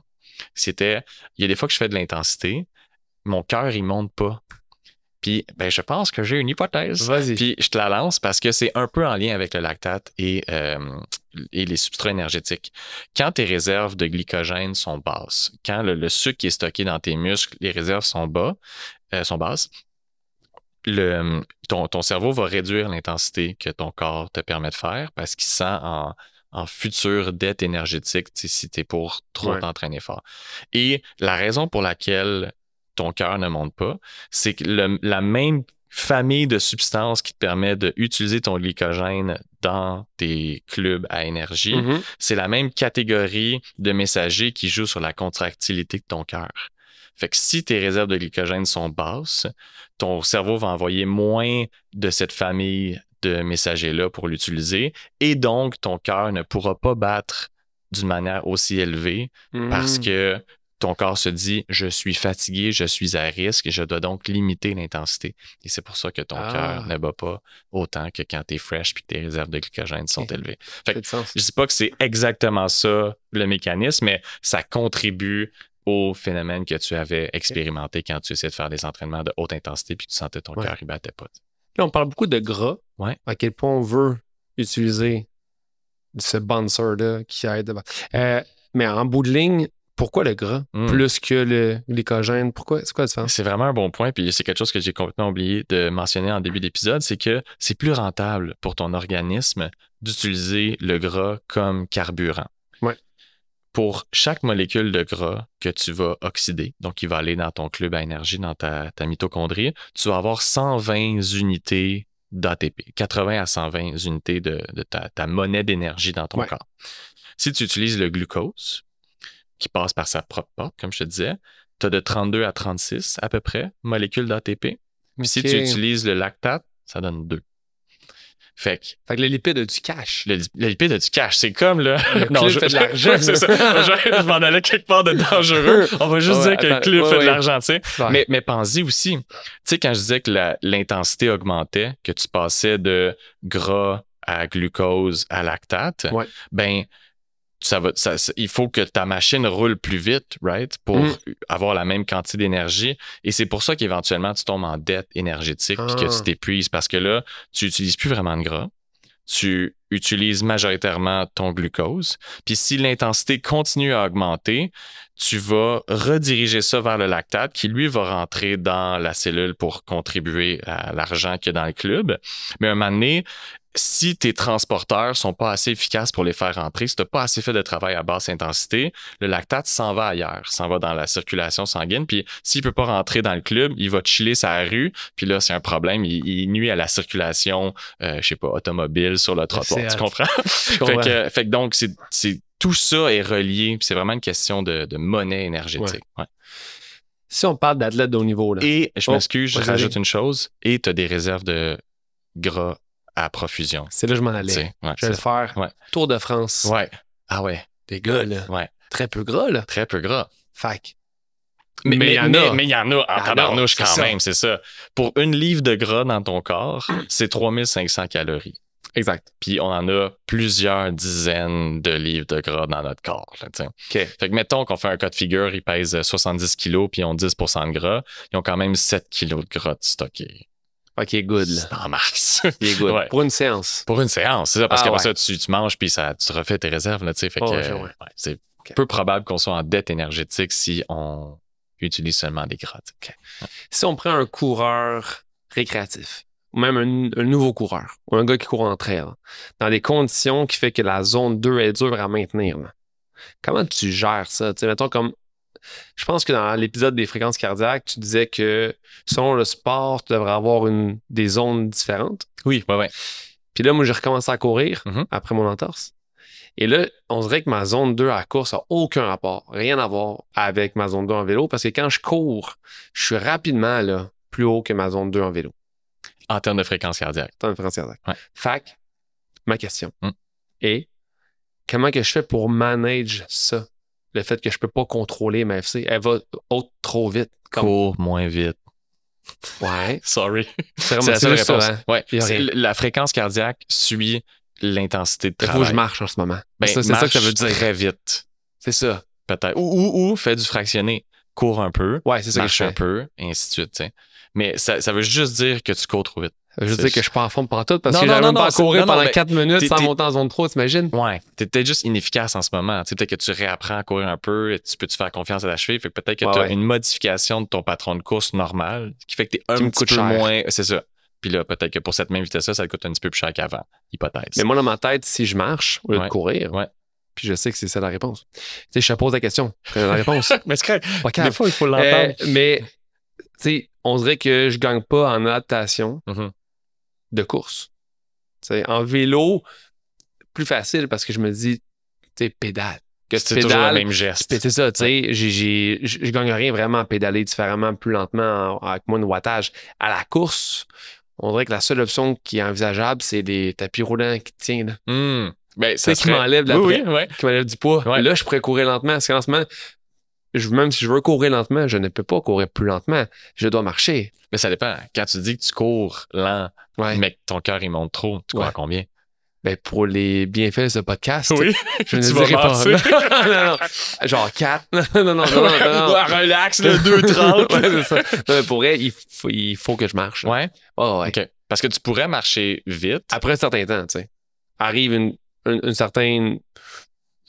C'était, il y a des fois que je fais de l'intensité, mon cœur, il monte pas. Puis, ben, je pense que j'ai une hypothèse. Vas-y. Puis, je te la lance parce que c'est un peu en lien avec le lactate et les substrats énergétiques. Quand tes réserves de glycogène sont basses, quand le sucre qui est stocké dans tes muscles, les réserves sont basses, ton cerveau va réduire l'intensité que ton corps te permet de faire parce qu'il sent en future dette énergétique si tu es pour trop t'entraîner fort. Et la raison pour laquelle ton cœur ne monte pas, c'est que la même famille de substances qui te permet d'utiliser ton glycogène dans tes clubs à énergie, c'est la même catégorie de messagers qui joue sur la contractilité de ton cœur. Fait que si tes réserves de glycogène sont basses, ton cerveau va envoyer moins de cette famille de messagers-là pour l'utiliser et donc ton cœur ne pourra pas battre d'une manière aussi élevée parce que ton corps se dit « je suis fatigué, je suis à risque et je dois donc limiter l'intensité ». Et c'est pour ça que ton cœur ne bat pas autant que quand tu es fresh et que tes réserves de glycogène sont élevées. Fait que, je ne dis pas que c'est exactement ça le mécanisme, mais ça contribue au phénomène que tu avais expérimenté quand tu essayais de faire des entraînements de haute intensité puis que tu sentais ton cœur ne battait pas. Là, on parle beaucoup de gras. À quel point on veut utiliser ce bouncer-là qui aide. Mais en bout de ligne, pourquoi le gras plus que le glycogène? Pourquoi? C'est quoi la différence? C'est vraiment un bon point, puis c'est quelque chose que j'ai complètement oublié de mentionner en début d'épisode, c'est que c'est plus rentable pour ton organisme d'utiliser le gras comme carburant. Pour chaque molécule de gras que tu vas oxyder, donc qui va aller dans ton club à énergie, dans ta mitochondrie, tu vas avoir 120 unités d'ATP, 80 à 120 unités de ta monnaie d'énergie dans ton corps. Si tu utilises le glucose, qui passe par sa propre porte, comme je te disais, tu as de 32 à 36 à peu près molécules d'ATP. Si tu utilises le lactate, ça donne 2. Fait que le lipide a du cash. Le lipide a du cash. C'est comme là. Non, je fais de l'argent. C'est ça. Je m'en allais quelque part de dangereux. On va juste dire que le club fait de l'argent, tu sais. Mais pense-y aussi. Tu sais, quand je disais que l'intensité augmentait, que tu passais de gras à glucose à lactate, ben, il faut que ta machine roule plus vite, right, pour avoir la même quantité d'énergie. Et c'est pour ça qu'éventuellement, tu tombes en dette énergétique puis que tu t'épuises parce que là, tu n'utilises plus vraiment de gras. Tu utilises majoritairement ton glucose. Puis si l'intensité continue à augmenter, tu vas rediriger ça vers le lactate qui, lui, va rentrer dans la cellule pour contribuer à l'argent qu'il y a dans le club. Mais à un moment donné, si tes transporteurs sont pas assez efficaces pour les faire rentrer, si tu n'as pas assez fait de travail à basse intensité, le lactate s'en va ailleurs, s'en va dans la circulation sanguine. Puis s'il peut pas rentrer dans le club, il va chiller sa rue. Puis là, c'est un problème. Il nuit à la circulation, je sais pas, automobile sur le trottoir. Tu comprends? Fait que donc, c'est tout ça est relié. C'est vraiment une question de monnaie énergétique. Ouais. Si on parle d'athlètes de haut niveau, là. Et, je m'excuse, je rajoute une chose, et tu as des réserves de gras à profusion. C'est là que je m'en allais. Je vais le faire. Tour de France. Ouais. Ah ouais. Des gars, là. Ouais. Très peu gras, là. Très peu gras. Fac. Mais il y en a. Mais il y en a en tabarnouche quand même, c'est ça. Pour une livre de gras dans ton corps, c'est 3500 calories. Exact. Puis on en a plusieurs dizaines de livres de gras dans notre corps. Là, fait que mettons qu'on fait un cas de figure, ils pèsent 70 kilos puis ils ont 10% de gras. Ils ont quand même 7 kilos de gras de stocké. OK, good. C'est en masse. Il est good. Ouais. Pour une séance. Pour une séance, c'est ça. Parce qu'après ça, tu manges puis tu refais tes réserves. Là, fait que, c'est peu probable qu'on soit en dette énergétique si on utilise seulement des gras. Si on prend un coureur récréatif, ou même un nouveau coureur, ou un gars qui court en trail, dans des conditions qui fait que la zone 2 est dure à maintenir, là, comment tu gères ça? T'sais, mettons comme, je pense que dans l'épisode des fréquences cardiaques, tu disais que selon le sport, tu devrais avoir des zones différentes. Oui, ouais. Puis là, moi, j'ai recommencé à courir après mon entorse. Et là, on dirait que ma zone 2 à la course n'a aucun rapport, rien à voir avec ma zone 2 en vélo, parce que quand je cours, je suis rapidement là, plus haut que ma zone 2 en vélo. En termes de fréquence cardiaque. Ouais. Fac, ma question est, comment que je fais pour manager ça? Le fait que je peux pas contrôler ma FC, elle va haute trop vite. Cours moins vite. Ouais. Sorry. C'est la seule réponse. Ça, hein? Ouais. La fréquence cardiaque suit l'intensité de travail. Il faut que je marche en ce moment. C'est ça que ça veut dire. Très vite. C'est ça. Peut-être. Ou fais du fractionné. Cours un peu. Ouais, c'est ça marche un peu, et ainsi de suite. T'sais. Mais ça veut juste dire que tu cours trop vite. Ça veut dire que je suis pas en forme pantoute parce que j'arrive même pas à courir pendant 4 minutes sans monter en zone 3, t'imagines? Ouais. T'es peut-être juste inefficace en ce moment. Peut-être que tu réapprends à courir un peu et tu peux te faire confiance à la cheville. Fait que peut-être que tu as une modification de ton patron de course normal qui fait que t'es un petit peu moins. C'est ça. Puis là, peut-être que pour cette même vitesse-là, ça te coûte un petit peu plus cher qu'avant. Hypothèse. Mais moi, dans ma tête, si je marche au lieu de courir, puis je sais que c'est ça la réponse. Tu sais, je te pose la question. La réponse. Mais c'est correct. Des fois, il faut l'entendre. Mais, tu sais, on dirait que je gagne pas en adaptation de course. T'sais, en vélo, plus facile parce que je me dis, tu sais, pédale. Que c'est toujours le même geste. C'est ça, tu sais, je gagne rien vraiment à pédaler différemment, plus lentement, avec moins de wattage. À la course, on dirait que la seule option qui est envisageable, c'est des tapis roulants qui tiennent. Ben, ça qui m'enlève qui m'enlève du poids. Ouais. Là, je pourrais courir lentement. Parce qu'en ce moment, même si je veux courir lentement, je ne peux pas courir plus lentement. Je dois marcher. Mais ça dépend. Quand tu dis que tu cours lent, mais que ton cœur il monte trop, tu cours à combien? Ben, pour les bienfaits de ce podcast, je ne dirais pas. non. Genre 4. Non. Relax, le 2,30. C'est ça. Non, pour vrai, il faut que je marche. Ouais? Oh, ouais. OK. Parce que tu pourrais marcher vite. Après un certain temps, tu sais. Arrive une certaine...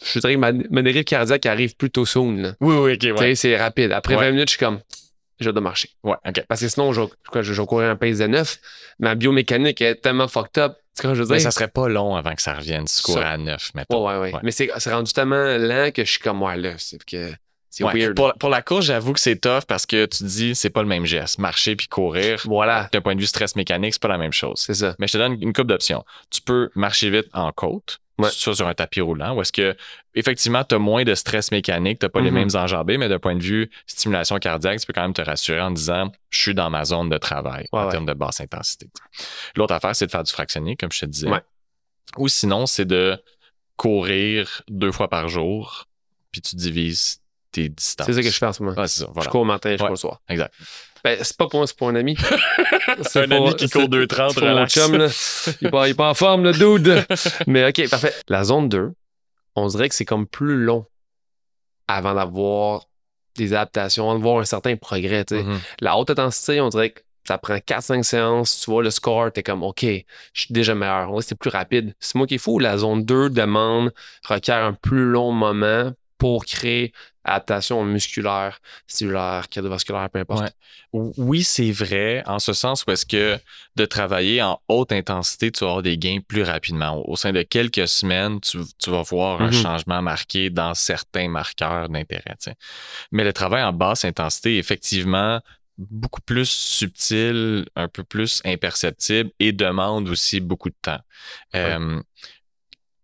Je dirais que ma dérive cardiaque arrive plutôt soon. Là. Oui, OK, ouais. C'est rapide. Après 20 minutes, je suis comme... Je dois marcher. Ouais, OK. Parce que sinon, je courais un pace de 9. Ma biomécanique est tellement fucked up. Tu vois, je veux dire? Mais ça serait pas long avant que ça revienne si tu courais à 9, mettons. Ouais. Mais c'est rendu tellement lent que je suis comme, là, c'est weird. Pour la course, j'avoue que c'est tough parce que tu te dis, c'est pas le même geste. Marcher puis courir. Voilà. D'un point de vue stress mécanique, c'est pas la même chose. C'est ça. Mais je te donne une couple d'options. Tu peux marcher vite en côte. Ça sur un tapis roulant, où est-ce que effectivement tu as moins de stress mécanique, tu n'as pas les mêmes enjambées, mais d'un point de vue stimulation cardiaque, tu peux quand même te rassurer en disant je suis dans ma zone de travail en termes de basse intensité. L'autre affaire, c'est de faire du fractionné, comme je te disais. Ou sinon, c'est de courir 2 fois par jour, puis tu divises tes distances. C'est ça que je fais en ce moment. C'est ça, voilà. Je cours le matin, je cours le soir. Exact. Ben, c'est pas pour moi, c'est pour un ami. C'est un ami qui court 2,30, relax. Mon chum, là. Il est pas en forme, le dude. Mais OK, parfait. La zone 2, on dirait que c'est comme plus long avant d'avoir des adaptations, avant de voir un certain progrès. La haute intensité, on dirait que ça prend 4-5 séances. Tu vois le score, t'es comme, OK, je suis déjà meilleur. On dirait que c'est plus rapide. C'est moi qui est fou. La zone 2 requiert un plus long moment pour créer adaptation musculaire, cellulaire, cardiovasculaire, peu importe. Oui, c'est vrai, en ce sens où est-ce que de travailler en haute intensité, tu vas avoir des gains plus rapidement. Au sein de quelques semaines, tu vas voir un changement marqué dans certains marqueurs d'intérêt. Mais le travail en basse intensité, effectivement, beaucoup plus subtil, un peu plus imperceptible et demande aussi beaucoup de temps.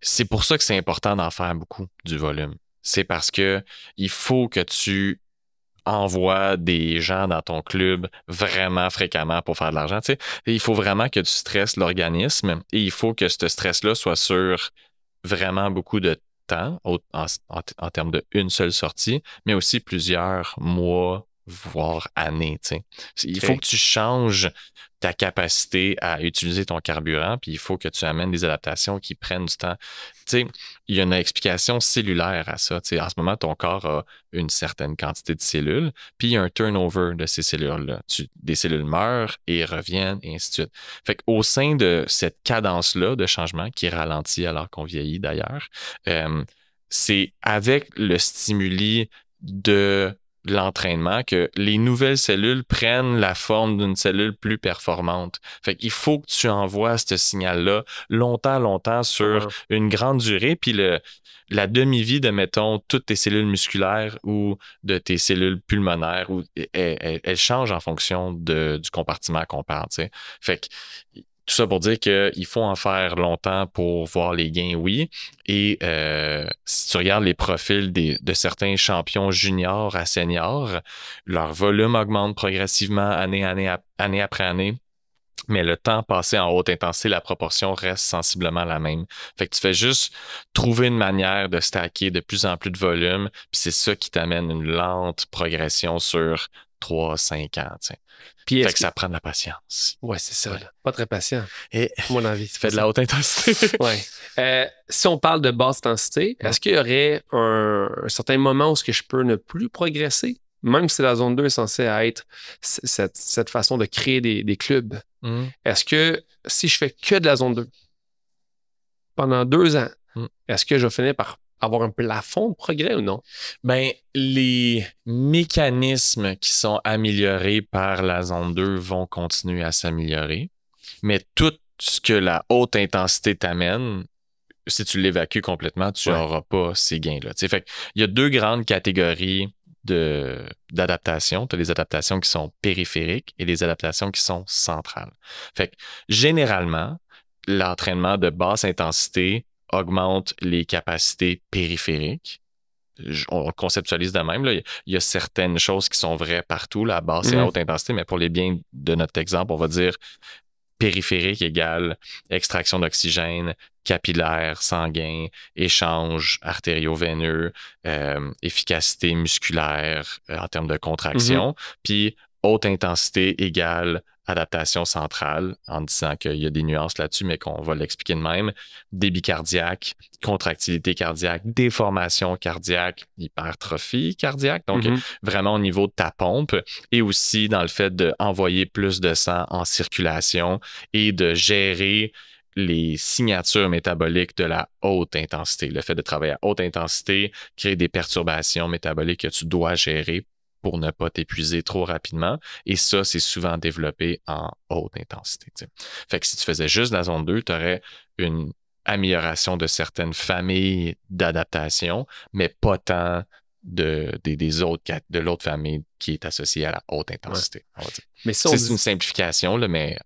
c'est pour ça que c'est important d'en faire beaucoup, du volume. C'est parce que il faut que tu envoies des gens dans ton club vraiment fréquemment pour faire de l'argent. Tu sais. Et il faut vraiment que tu stresses l'organisme et il faut que ce stress-là soit sur vraiment beaucoup de temps en termes de une seule sortie, mais aussi plusieurs mois, voire années. Tu sais. Il faut que tu changes ta capacité à utiliser ton carburant, puis il faut que tu amènes des adaptations qui prennent du temps. Tu sais, il y a une explication cellulaire à ça. Tu sais, en ce moment, ton corps a une certaine quantité de cellules, puis il y a un turnover de ces cellules-là. Des cellules meurent et reviennent, et ainsi de suite. Fait qu'au sein de cette cadence-là de changement, qui ralentit alors qu'on vieillit d'ailleurs, c'est avec le stimuli de l'entraînement que les nouvelles cellules prennent la forme d'une cellule plus performante. Fait qu'il faut que tu envoies ce signal-là longtemps sur une grande durée, puis la demi-vie de, mettons, toutes tes cellules musculaires ou de tes cellules pulmonaires, elle change en fonction du compartiment qu'on parle, tu sais. Fait que tout ça pour dire qu'il faut en faire longtemps pour voir les gains, oui. Et si tu regardes les profils de certains champions juniors à seniors, leur volume augmente progressivement année après année. Mais le temps passé en haute intensité, la proportion reste sensiblement la même. Fait que tu fais juste trouver une manière de stacker de plus en plus de volume, puis c'est ça qui t'amène une lente progression sur 3-5 ans. Tu sais. Puis fait que ça prend de la patience. Ouais, c'est ça. Ouais. Pas très patient. Et mon avis. tu fais de la haute intensité. Ouais. Si on parle de basse intensité, est-ce qu'il y aurait un certain moment où ce que je peux ne plus progresser, même si la zone 2 est censée être cette façon de créer des clubs? Est-ce que si je fais que de la zone 2 pendant 2 ans, est-ce que je vais finir par avoir un plafond de progrès ou non? Ben, les mécanismes qui sont améliorés par la zone 2 vont continuer à s'améliorer, mais tout ce que la haute intensité t'amène, si tu l'évacues complètement, tu n'auras pas ces gains-là. T'sais, fait il y a 2 grandes catégories d'adaptations. Tu as les adaptations qui sont périphériques et les adaptations qui sont centrales. Fait que généralement, l'entraînement de basse intensité augmente les capacités périphériques. On le conceptualise de même. Là. Il y a certaines choses qui sont vraies partout, la basse et la haute intensité, mais pour les biens de notre exemple, on va dire périphérique égale extraction d'oxygène, capillaire, sanguin, échange artério-veineux, efficacité musculaire en termes de contraction. Puis haute intensité égale adaptation centrale, en disant qu'il y a des nuances là-dessus, mais qu'on va l'expliquer de même. Débit cardiaque, contractilité cardiaque, déformation cardiaque, hypertrophie cardiaque, donc vraiment au niveau de ta pompe, et aussi dans le fait d'envoyer plus de sang en circulation et de gérer les signatures métaboliques de la haute intensité. Le fait de travailler à haute intensité crée des perturbations métaboliques que tu dois gérer pour ne pas t'épuiser trop rapidement. Et ça, c'est souvent développé en haute intensité. T'sais. Fait que si tu faisais juste la zone 2, tu aurais une amélioration de certaines familles d'adaptation, mais pas tant de l'autre famille qui est associée à la haute intensité. On va dire. Mais si c'est une simplification, là, mais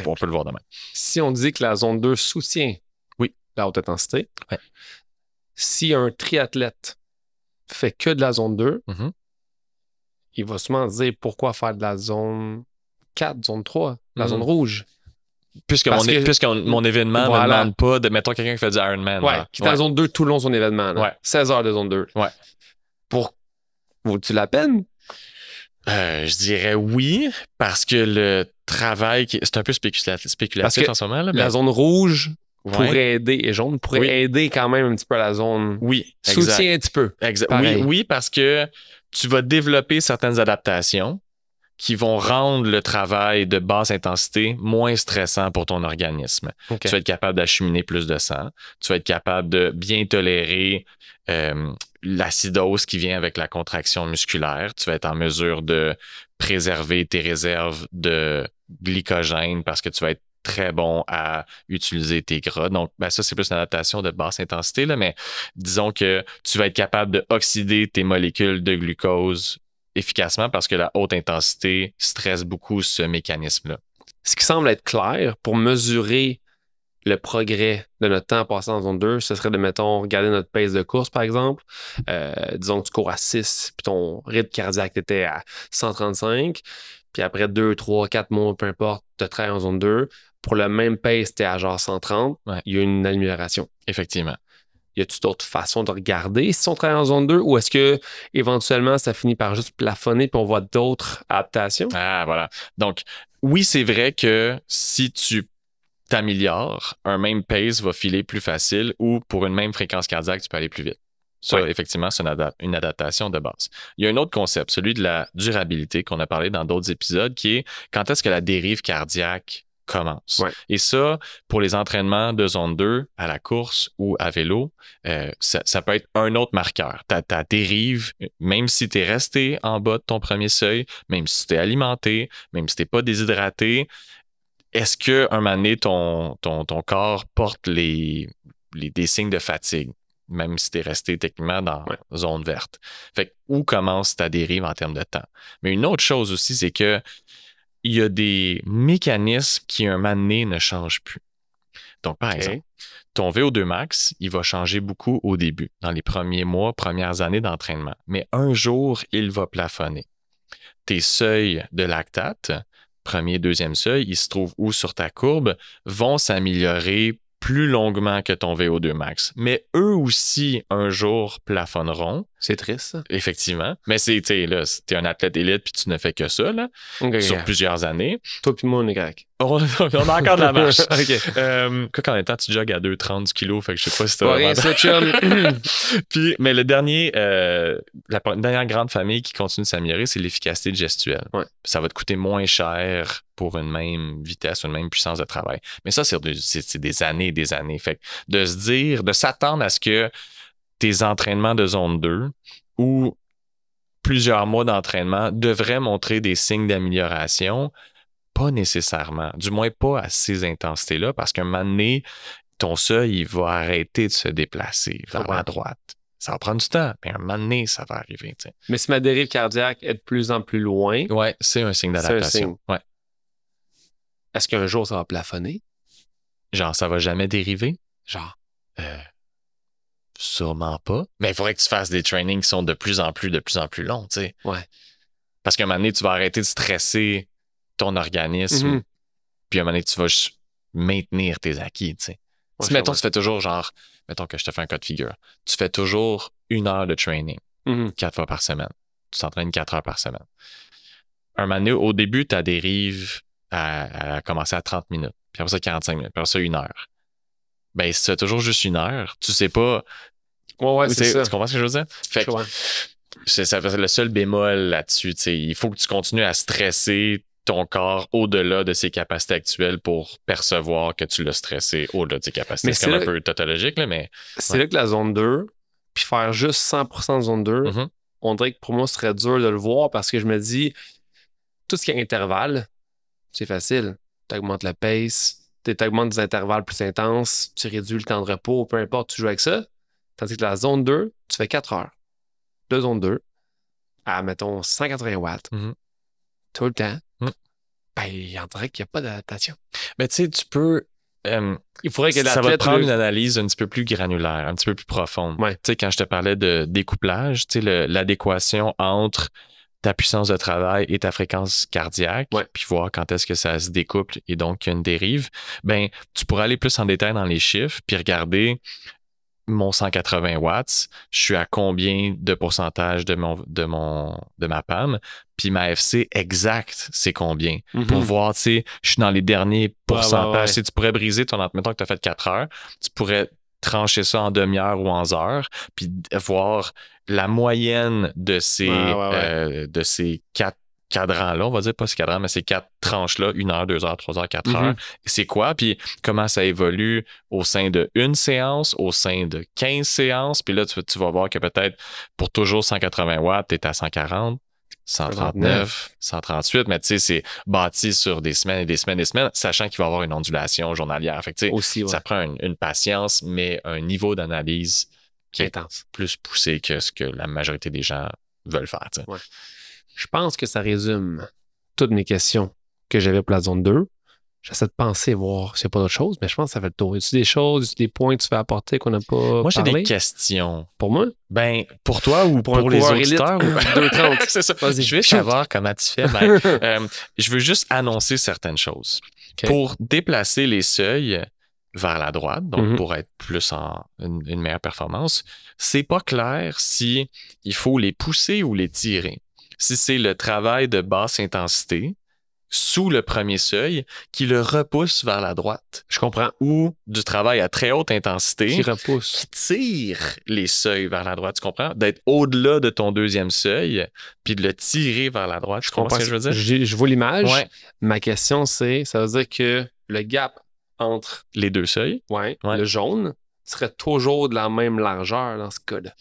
on peut le voir demain. Si on dit que la zone 2 soutient la haute intensité, si un triathlète fait que de la zone 2, il va souvent se dire pourquoi faire de la zone 4, zone 3, la zone rouge. Puisque mon événement ne me demande pas de, mettons, quelqu'un qui fait du Ironman. Qui est en zone 2 tout le long de son événement. 16 heures de zone 2. Vaut-tu la peine? Je dirais oui, parce que le travail, c'est un peu spéculatif en ce moment. Là, mais la zone rouge pourrait aider, et jaune pourrait aider quand même un petit peu à la zone. Oui, soutient un petit peu. Oui, parce que tu vas développer certaines adaptations qui vont rendre le travail de basse intensité moins stressant pour ton organisme. Tu vas être capable d'acheminer plus de sang. Tu vas être capable de bien tolérer l'acidose qui vient avec la contraction musculaire. Tu vas être en mesure de préserver tes réserves de glycogène parce que tu vas être très bon à utiliser tes gras. Donc, ça, c'est plus une adaptation de basse intensité, là, mais disons que tu vas être capable d'oxyder tes molécules de glucose efficacement parce que la haute intensité stresse beaucoup ce mécanisme-là. Ce qui semble être clair pour mesurer le progrès de notre temps passé en zone 2, ce serait de, mettons, regarder notre pace de course, par exemple. Disons que tu cours à 6, puis ton rythme cardiaque était à 135, puis après 2, 3, 4 mois, peu importe, tu travailles en zone 2. Pour le même pace, tu es à genre 130, il y a une amélioration. Effectivement. Y a-t-il d'autres façons de regarder si on travaille en zone 2 ou est-ce que éventuellement ça finit par juste plafonner puis on voit d'autres adaptations? Ah, voilà. Donc, oui, c'est vrai que si tu t'améliores, un même pace va filer plus facile ou pour une même fréquence cardiaque, tu peux aller plus vite. Ça, effectivement, c'est une adaptation de base. Il y a un autre concept, celui de la durabilité qu'on a parlé dans d'autres épisodes, qui est quand est-ce que la dérive cardiaque commence. Et ça, pour les entraînements de zone 2 à la course ou à vélo, ça peut être un autre marqueur. Ta dérive, même si tu es resté en bas de ton premier seuil, même si tu es alimenté, même si tu n'es pas déshydraté, est-ce qu'un moment donné, ton corps porte des signes de fatigue, même si tu es resté techniquement dans zone verte? Fait que, où commence ta dérive en termes de temps? Mais une autre chose aussi, c'est que il y a des mécanismes qui, un moment donné, ne changent plus. Donc, par exemple, ton VO2 max, il va changer beaucoup au début, dans les premiers mois, premières années d'entraînement. Mais un jour, il va plafonner. Tes seuils de lactate, premier, deuxième seuil, ils se trouvent où sur ta courbe, vont s'améliorer plus longuement que ton VO2 max. Mais eux aussi, un jour, plafonneront. C'est triste, ça. Effectivement. Mais tu es un athlète élite puis tu ne fais que ça, là, sur plusieurs années. Toi puis moi, on est correct. On a encore de la marche. Quoi qu'en même temps, tu jogues à 2,30 du kilo, fait que je sais pas si t'as rien ça, chum. Puis, mais la dernière grande famille qui continue de s'améliorer, c'est l'efficacité gestuelle. Ça va te coûter moins cher pour une même vitesse, une même puissance de travail. Mais ça, c'est des années et des années. Fait que de s'attendre à ce que tes entraînements de zone 2 ou plusieurs mois d'entraînement devraient montrer des signes d'amélioration. Pas nécessairement, du moins pas à ces intensités-là, parce qu'un moment donné, ton seuil, il va arrêter de se déplacer vers la droite. Ça va prendre du temps, mais un moment donné, ça va arriver. T'sais. Mais si ma dérive cardiaque est de plus en plus loin... Ouais, c'est un signe d'adaptation. Ouais. Est-ce qu'un jour, ça va plafonner? Genre, ça va jamais dériver? Genre? Sûrement pas. Mais il faudrait que tu fasses des trainings qui sont de plus en plus longs, tu sais. Ouais. Parce qu'à un moment donné, tu vas arrêter de stresser ton organisme, puis à un moment donné, tu vas juste maintenir tes acquis, tu sais. Si, mettons, tu fais toujours mettons que je te fais un cas de figure, tu fais toujours 1 heure de training, 4 fois par semaine. Tu t'entraînes 4 heures par semaine. Un moment donné, au début, ta dérive a commencé à 30 minutes, puis après ça, 45 minutes, puis après ça, 1 heure. Ben, si tu fais toujours juste 1 heure, tu sais pas... c'est ça. Tu comprends ce que je veux dire? Fait que, ça fait le seul bémol là-dessus, tu sais. Il faut que tu continues à stresser ton corps au-delà de ses capacités actuelles pour percevoir que tu l'as stressé au-delà de ses capacités. C'est comme un peu tautologique, là, mais... C'est là que la zone 2, puis faire juste 100% de zone 2, on dirait que pour moi, ce serait dur de le voir parce que je me dis, tout ce qui est intervalle, c'est facile. Tu augmentes la pace, tu augmentes des intervalles plus intenses, tu réduis le temps de repos, peu importe, tu joues avec ça. Tandis que la zone 2, tu fais 4 heures de zone 2 à, mettons, 180 watts tout le temps. Ben, on dirait qu'il n'y a pas d'adaptation. Mais tu sais, tu peux... il faudrait que ça va prendre une analyse un petit peu plus granulaire, un petit peu plus profonde. Tu sais, quand je te parlais de découplage, tu sais, l'adéquation entre ta puissance de travail et ta fréquence cardiaque, puis voir quand est-ce que ça se découple et donc qu'il y a une dérive, ben, tu pourrais aller plus en détail dans les chiffres puis regarder mon 180 watts, je suis à combien de pourcentage de ma PAM, puis ma FC exact, c'est combien? Pour voir, tu sais, je suis dans les derniers pourcentages. Tu pourrais briser mettons que tu as fait 4 heures, tu pourrais trancher ça en demi-heure ou en heure, puis voir la moyenne de ces 4 cadrans-là, on va dire pas ces cadrans, mais ces 4 tranches-là, 1 heure, 2 heures, 3 heures, 4 heures. C'est quoi? Puis comment ça évolue au sein de une séance, au sein de 15 séances. Puis là, tu vas voir que peut-être pour toujours 180 watts, tu es à 140, 139, 138, mais tu sais, c'est bâti sur des semaines et des semaines et des semaines, sachant qu'il va y avoir une ondulation journalière. Fait que, tu sais, ça prend une patience, mais un niveau d'analyse qui est plus poussé que ce que la majorité des gens veulent faire. Je pense que ça résume toutes mes questions que j'avais pour la zone 2. J'essaie de penser, voir s'il n'y a pas d'autre chose, mais je pense que ça fait le tour. Y a-tu des choses, y a-tu des points que tu veux apporter qu'on n'a pas Moi, j'ai parlé? des questions. Pour moi? Ben, pour toi ou Pour un pour les coureur élite, auditeurs? 2,30. C'est ça. Vas-y. Je veux savoir comment tu fais. Ben, je veux juste annoncer certaines choses. OK. Pour déplacer les seuils vers la droite, donc Mhm. pour être plus en une meilleure performance, c'est pas clair si il faut les pousser ou les tirer. Si c'est le travail de basse intensité sous le premier seuil qui le repousse vers la droite Je comprends. ou du travail à très haute intensité Qui repousse. qui tire les seuils vers la droite, tu comprends? D'être au-delà de ton deuxième seuil, puis de le tirer vers la droite. Je Tu comprends comprends. ce que je veux dire? Je vois l'image. Ouais. Ma question, c'est, ça veut dire que le gap entre Les deux seuils. Ouais. le jaune serait toujours de la même largeur dans ce cas-là.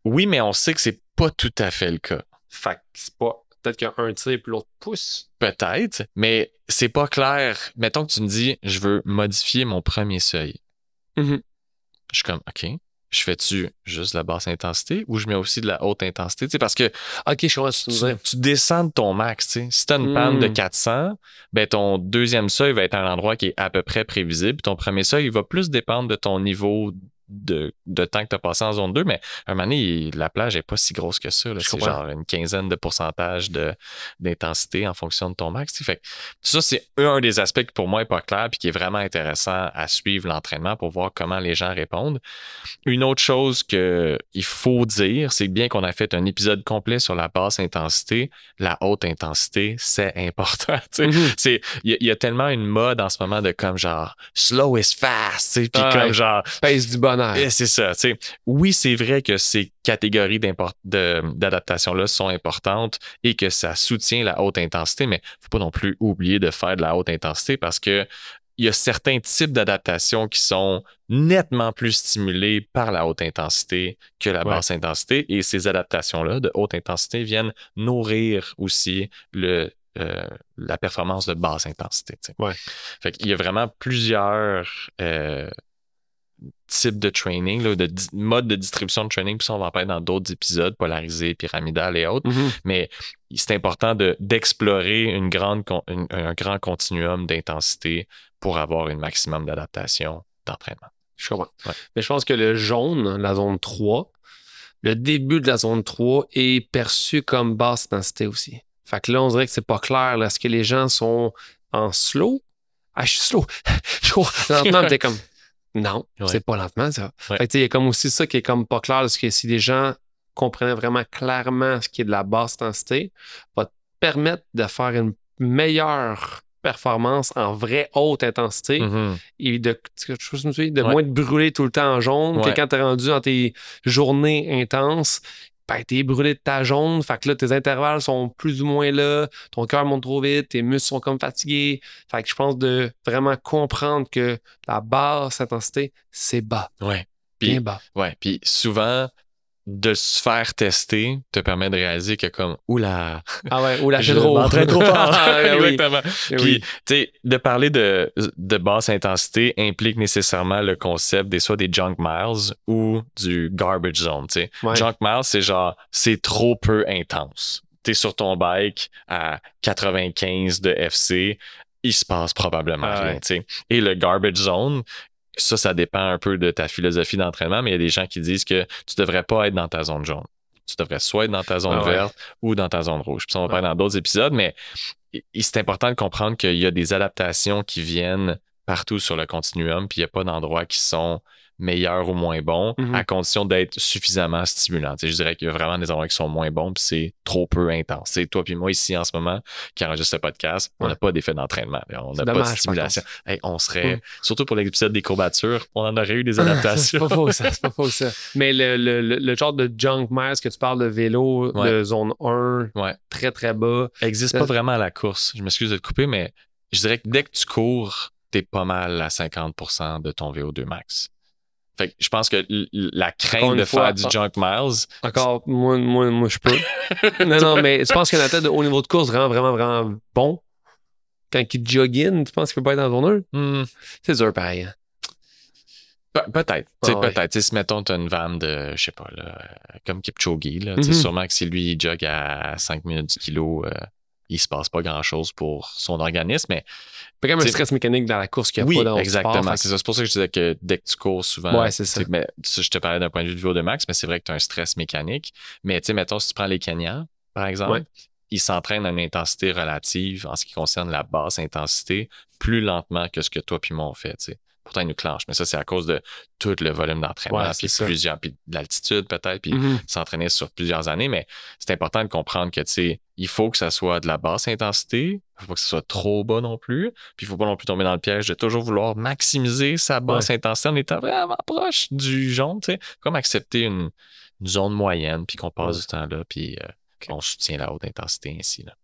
Oui, mais on sait que c'est pas tout à fait le cas. Fait que c'est pas... Peut-être qu'un tire puis l'autre pousse. Peut-être, mais c'est pas clair. Mettons que tu me dis, je veux modifier mon premier seuil. Mhm. Je suis comme, OK, je fais-tu juste la basse intensité ou je mets aussi de la haute intensité? Tu sais, parce que OK, je comprends ce que tu veux dire. tu descends de ton max. Tu sais. Si tu as une panne de 400, ben ton deuxième seuil va être à un endroit qui est à peu près prévisible. Ton premier seuil, il va plus dépendre de ton niveau de temps que tu as passé en zone 2, mais à un moment donné, la plage n'est pas si grosse que ça. Là. C'est comprends. genre une quinzaine de pourcentage d'intensité en fonction de ton max. Tu sais. Fait que ça, c'est un des aspects qui pour moi n'est pas clair et qui est vraiment intéressant à suivre l'entraînement pour voir comment les gens répondent. Une autre chose qu'il faut dire, c'est bien qu'on a fait un épisode complet sur la basse intensité. La haute intensité, c'est important. Tu sais. Il y a tellement une mode en ce moment de comme genre slow is fast, tu sais, puis comme genre pèse du bonheur. C'est ça. Tu sais. Oui, c'est vrai que ces catégories d'adaptation-là sont importantes et que ça soutient la haute intensité, mais faut pas non plus oublier de faire de la haute intensité parce que il y a certains types d'adaptations qui sont nettement plus stimulés par la haute intensité que la basse intensité. Et ces adaptations-là de haute intensité viennent nourrir aussi la performance de basse intensité. Tu sais. Ouais. Fait qu'il y a vraiment plusieurs types de training, là, de modes de distribution de training, puis ça, on va en parler dans d'autres épisodes, polarisé, pyramidal et autres. Mais c'est important d'explorer un grand continuum d'intensité pour avoir un maximum d'adaptation d'entraînement. Je comprends. Ouais. Mais je pense que le jaune, la zone 3, le début de la zone 3 est perçu comme basse intensité aussi. Fait que là, on dirait que c'est pas clair. Est-ce que les gens sont en slow? Ah, je suis slow. Je cours lentement, t'es comme... Non, c'est pas lentement, ça. Ouais. Fait que il y a comme aussi ça qui est comme pas clair, parce que si les gens comprenaient vraiment clairement ce qui est de la basse intensité, va te permettre de faire une meilleure performance en vraie haute intensité et de moins te brûler tout le temps en jaune que quand t'es rendu dans tes journées intenses, ben, t'es brûlé de ta jaune, fait que là, tes intervalles sont plus ou moins là, ton cœur monte trop vite, tes muscles sont comme fatigués. Fait que je pense de vraiment comprendre que la basse intensité, c'est bas. Ouais. Bien bas. Ouais. Puis souvent, de se faire tester te permet de réaliser que comme, oula. Ah ouais, oula, je trop. m'entraîne trop fort. Exactement. Oui. Puis, tu sais, de parler de basse intensité implique nécessairement le concept soit des junk miles ou du garbage zone, tu sais. Ouais. Junk miles, c'est genre, c'est trop peu intense. T'es sur ton bike à 95 de FC, il se passe probablement rien, tu sais. Et le garbage zone, ça dépend un peu de ta philosophie d'entraînement, mais il y a des gens qui disent que tu devrais pas être dans ta zone jaune. Tu devrais soit être dans ta zone verte ou dans ta zone rouge. Puis ça, on va parler dans d'autres épisodes, mais c'est important de comprendre qu'il y a des adaptations qui viennent partout sur le continuum, puis il n'y a pas d'endroits qui sont meilleurs ou moins bons, à condition d'être suffisamment stimulants. Tu sais, je dirais qu'il y a vraiment des endroits qui sont moins bons, puis c'est trop peu intense. C'est toi puis moi ici en ce moment qui enregistre ce podcast, on n'a pas d'effet d'entraînement. On n'a pas de stimulation. Hey, on serait, surtout pour l'épisode des courbatures, on en aurait eu des adaptations. C'est pas faux ça. Mais le genre de junk miles que tu parles de vélo de zone 1, très très bas. Existe pas vraiment à la course. Je m'excuse de te couper, mais je dirais que dès que tu cours, t'es pas mal à 50% de ton VO2 max. Fait que je pense que la crainte de faire du junk miles... Encore, moi je peux. non, mais tu penses qu'un athlète de haut niveau de course vraiment bon, quand il jogue in, tu penses qu'il peut pas être dans zone 1? C'est dur pareil. Hein? Peut-être. Peut-être. Si, mettons, tu as une vanne de, je sais pas, là, comme Kipchoge, là, sûrement que si lui, il jogue à 5 minutes du kilo, il se passe pas grand-chose pour son organisme. Mais il y a quand même un stress mécanique dans la course qu'il n'y a pas dans le sport. Oui, exactement. C'est pour ça que je disais que dès que tu cours souvent, ouais, c'est ça. Mais, je te parlais d'un point de vue de VO2 max, mais c'est vrai que tu as un stress mécanique. Mais tu sais, mettons, si tu prends les Kenyans, par exemple, ils s'entraînent à une intensité relative en ce qui concerne la basse intensité plus lentement que ce que toi puis moi on fait, tu sais. Pourtant, ils nous clenchent, mais ça, c'est à cause de tout le volume d'entraînement, puis de l'altitude peut-être, puis s'entraîner sur plusieurs années. Mais c'est important de comprendre que, tu sais, il faut que ça soit de la basse intensité, il faut pas que ce soit trop bas non plus, puis il faut pas non plus tomber dans le piège de toujours vouloir maximiser sa basse intensité en étant vraiment proche du jaune, tu sais. Comme accepter une zone moyenne, puis qu'on passe du temps là, puis on soutient la haute intensité ainsi, là.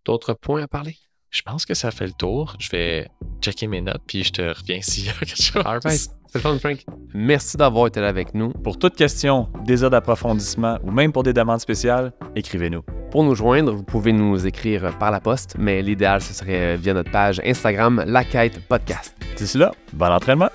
D'autres points à parler? Je pense que ça fait le tour. Je vais checker mes notes, puis je te reviens s'il y a quelque chose. All right. C'est le fun, Frank. Merci d'avoir été là avec nous. Pour toute question, désir d'approfondissement ou même pour des demandes spéciales, écrivez-nous. Pour nous joindre, vous pouvez nous écrire par la poste, mais l'idéal, ce serait via notre page Instagram La Quête Podcast. D'ici là, bon entraînement!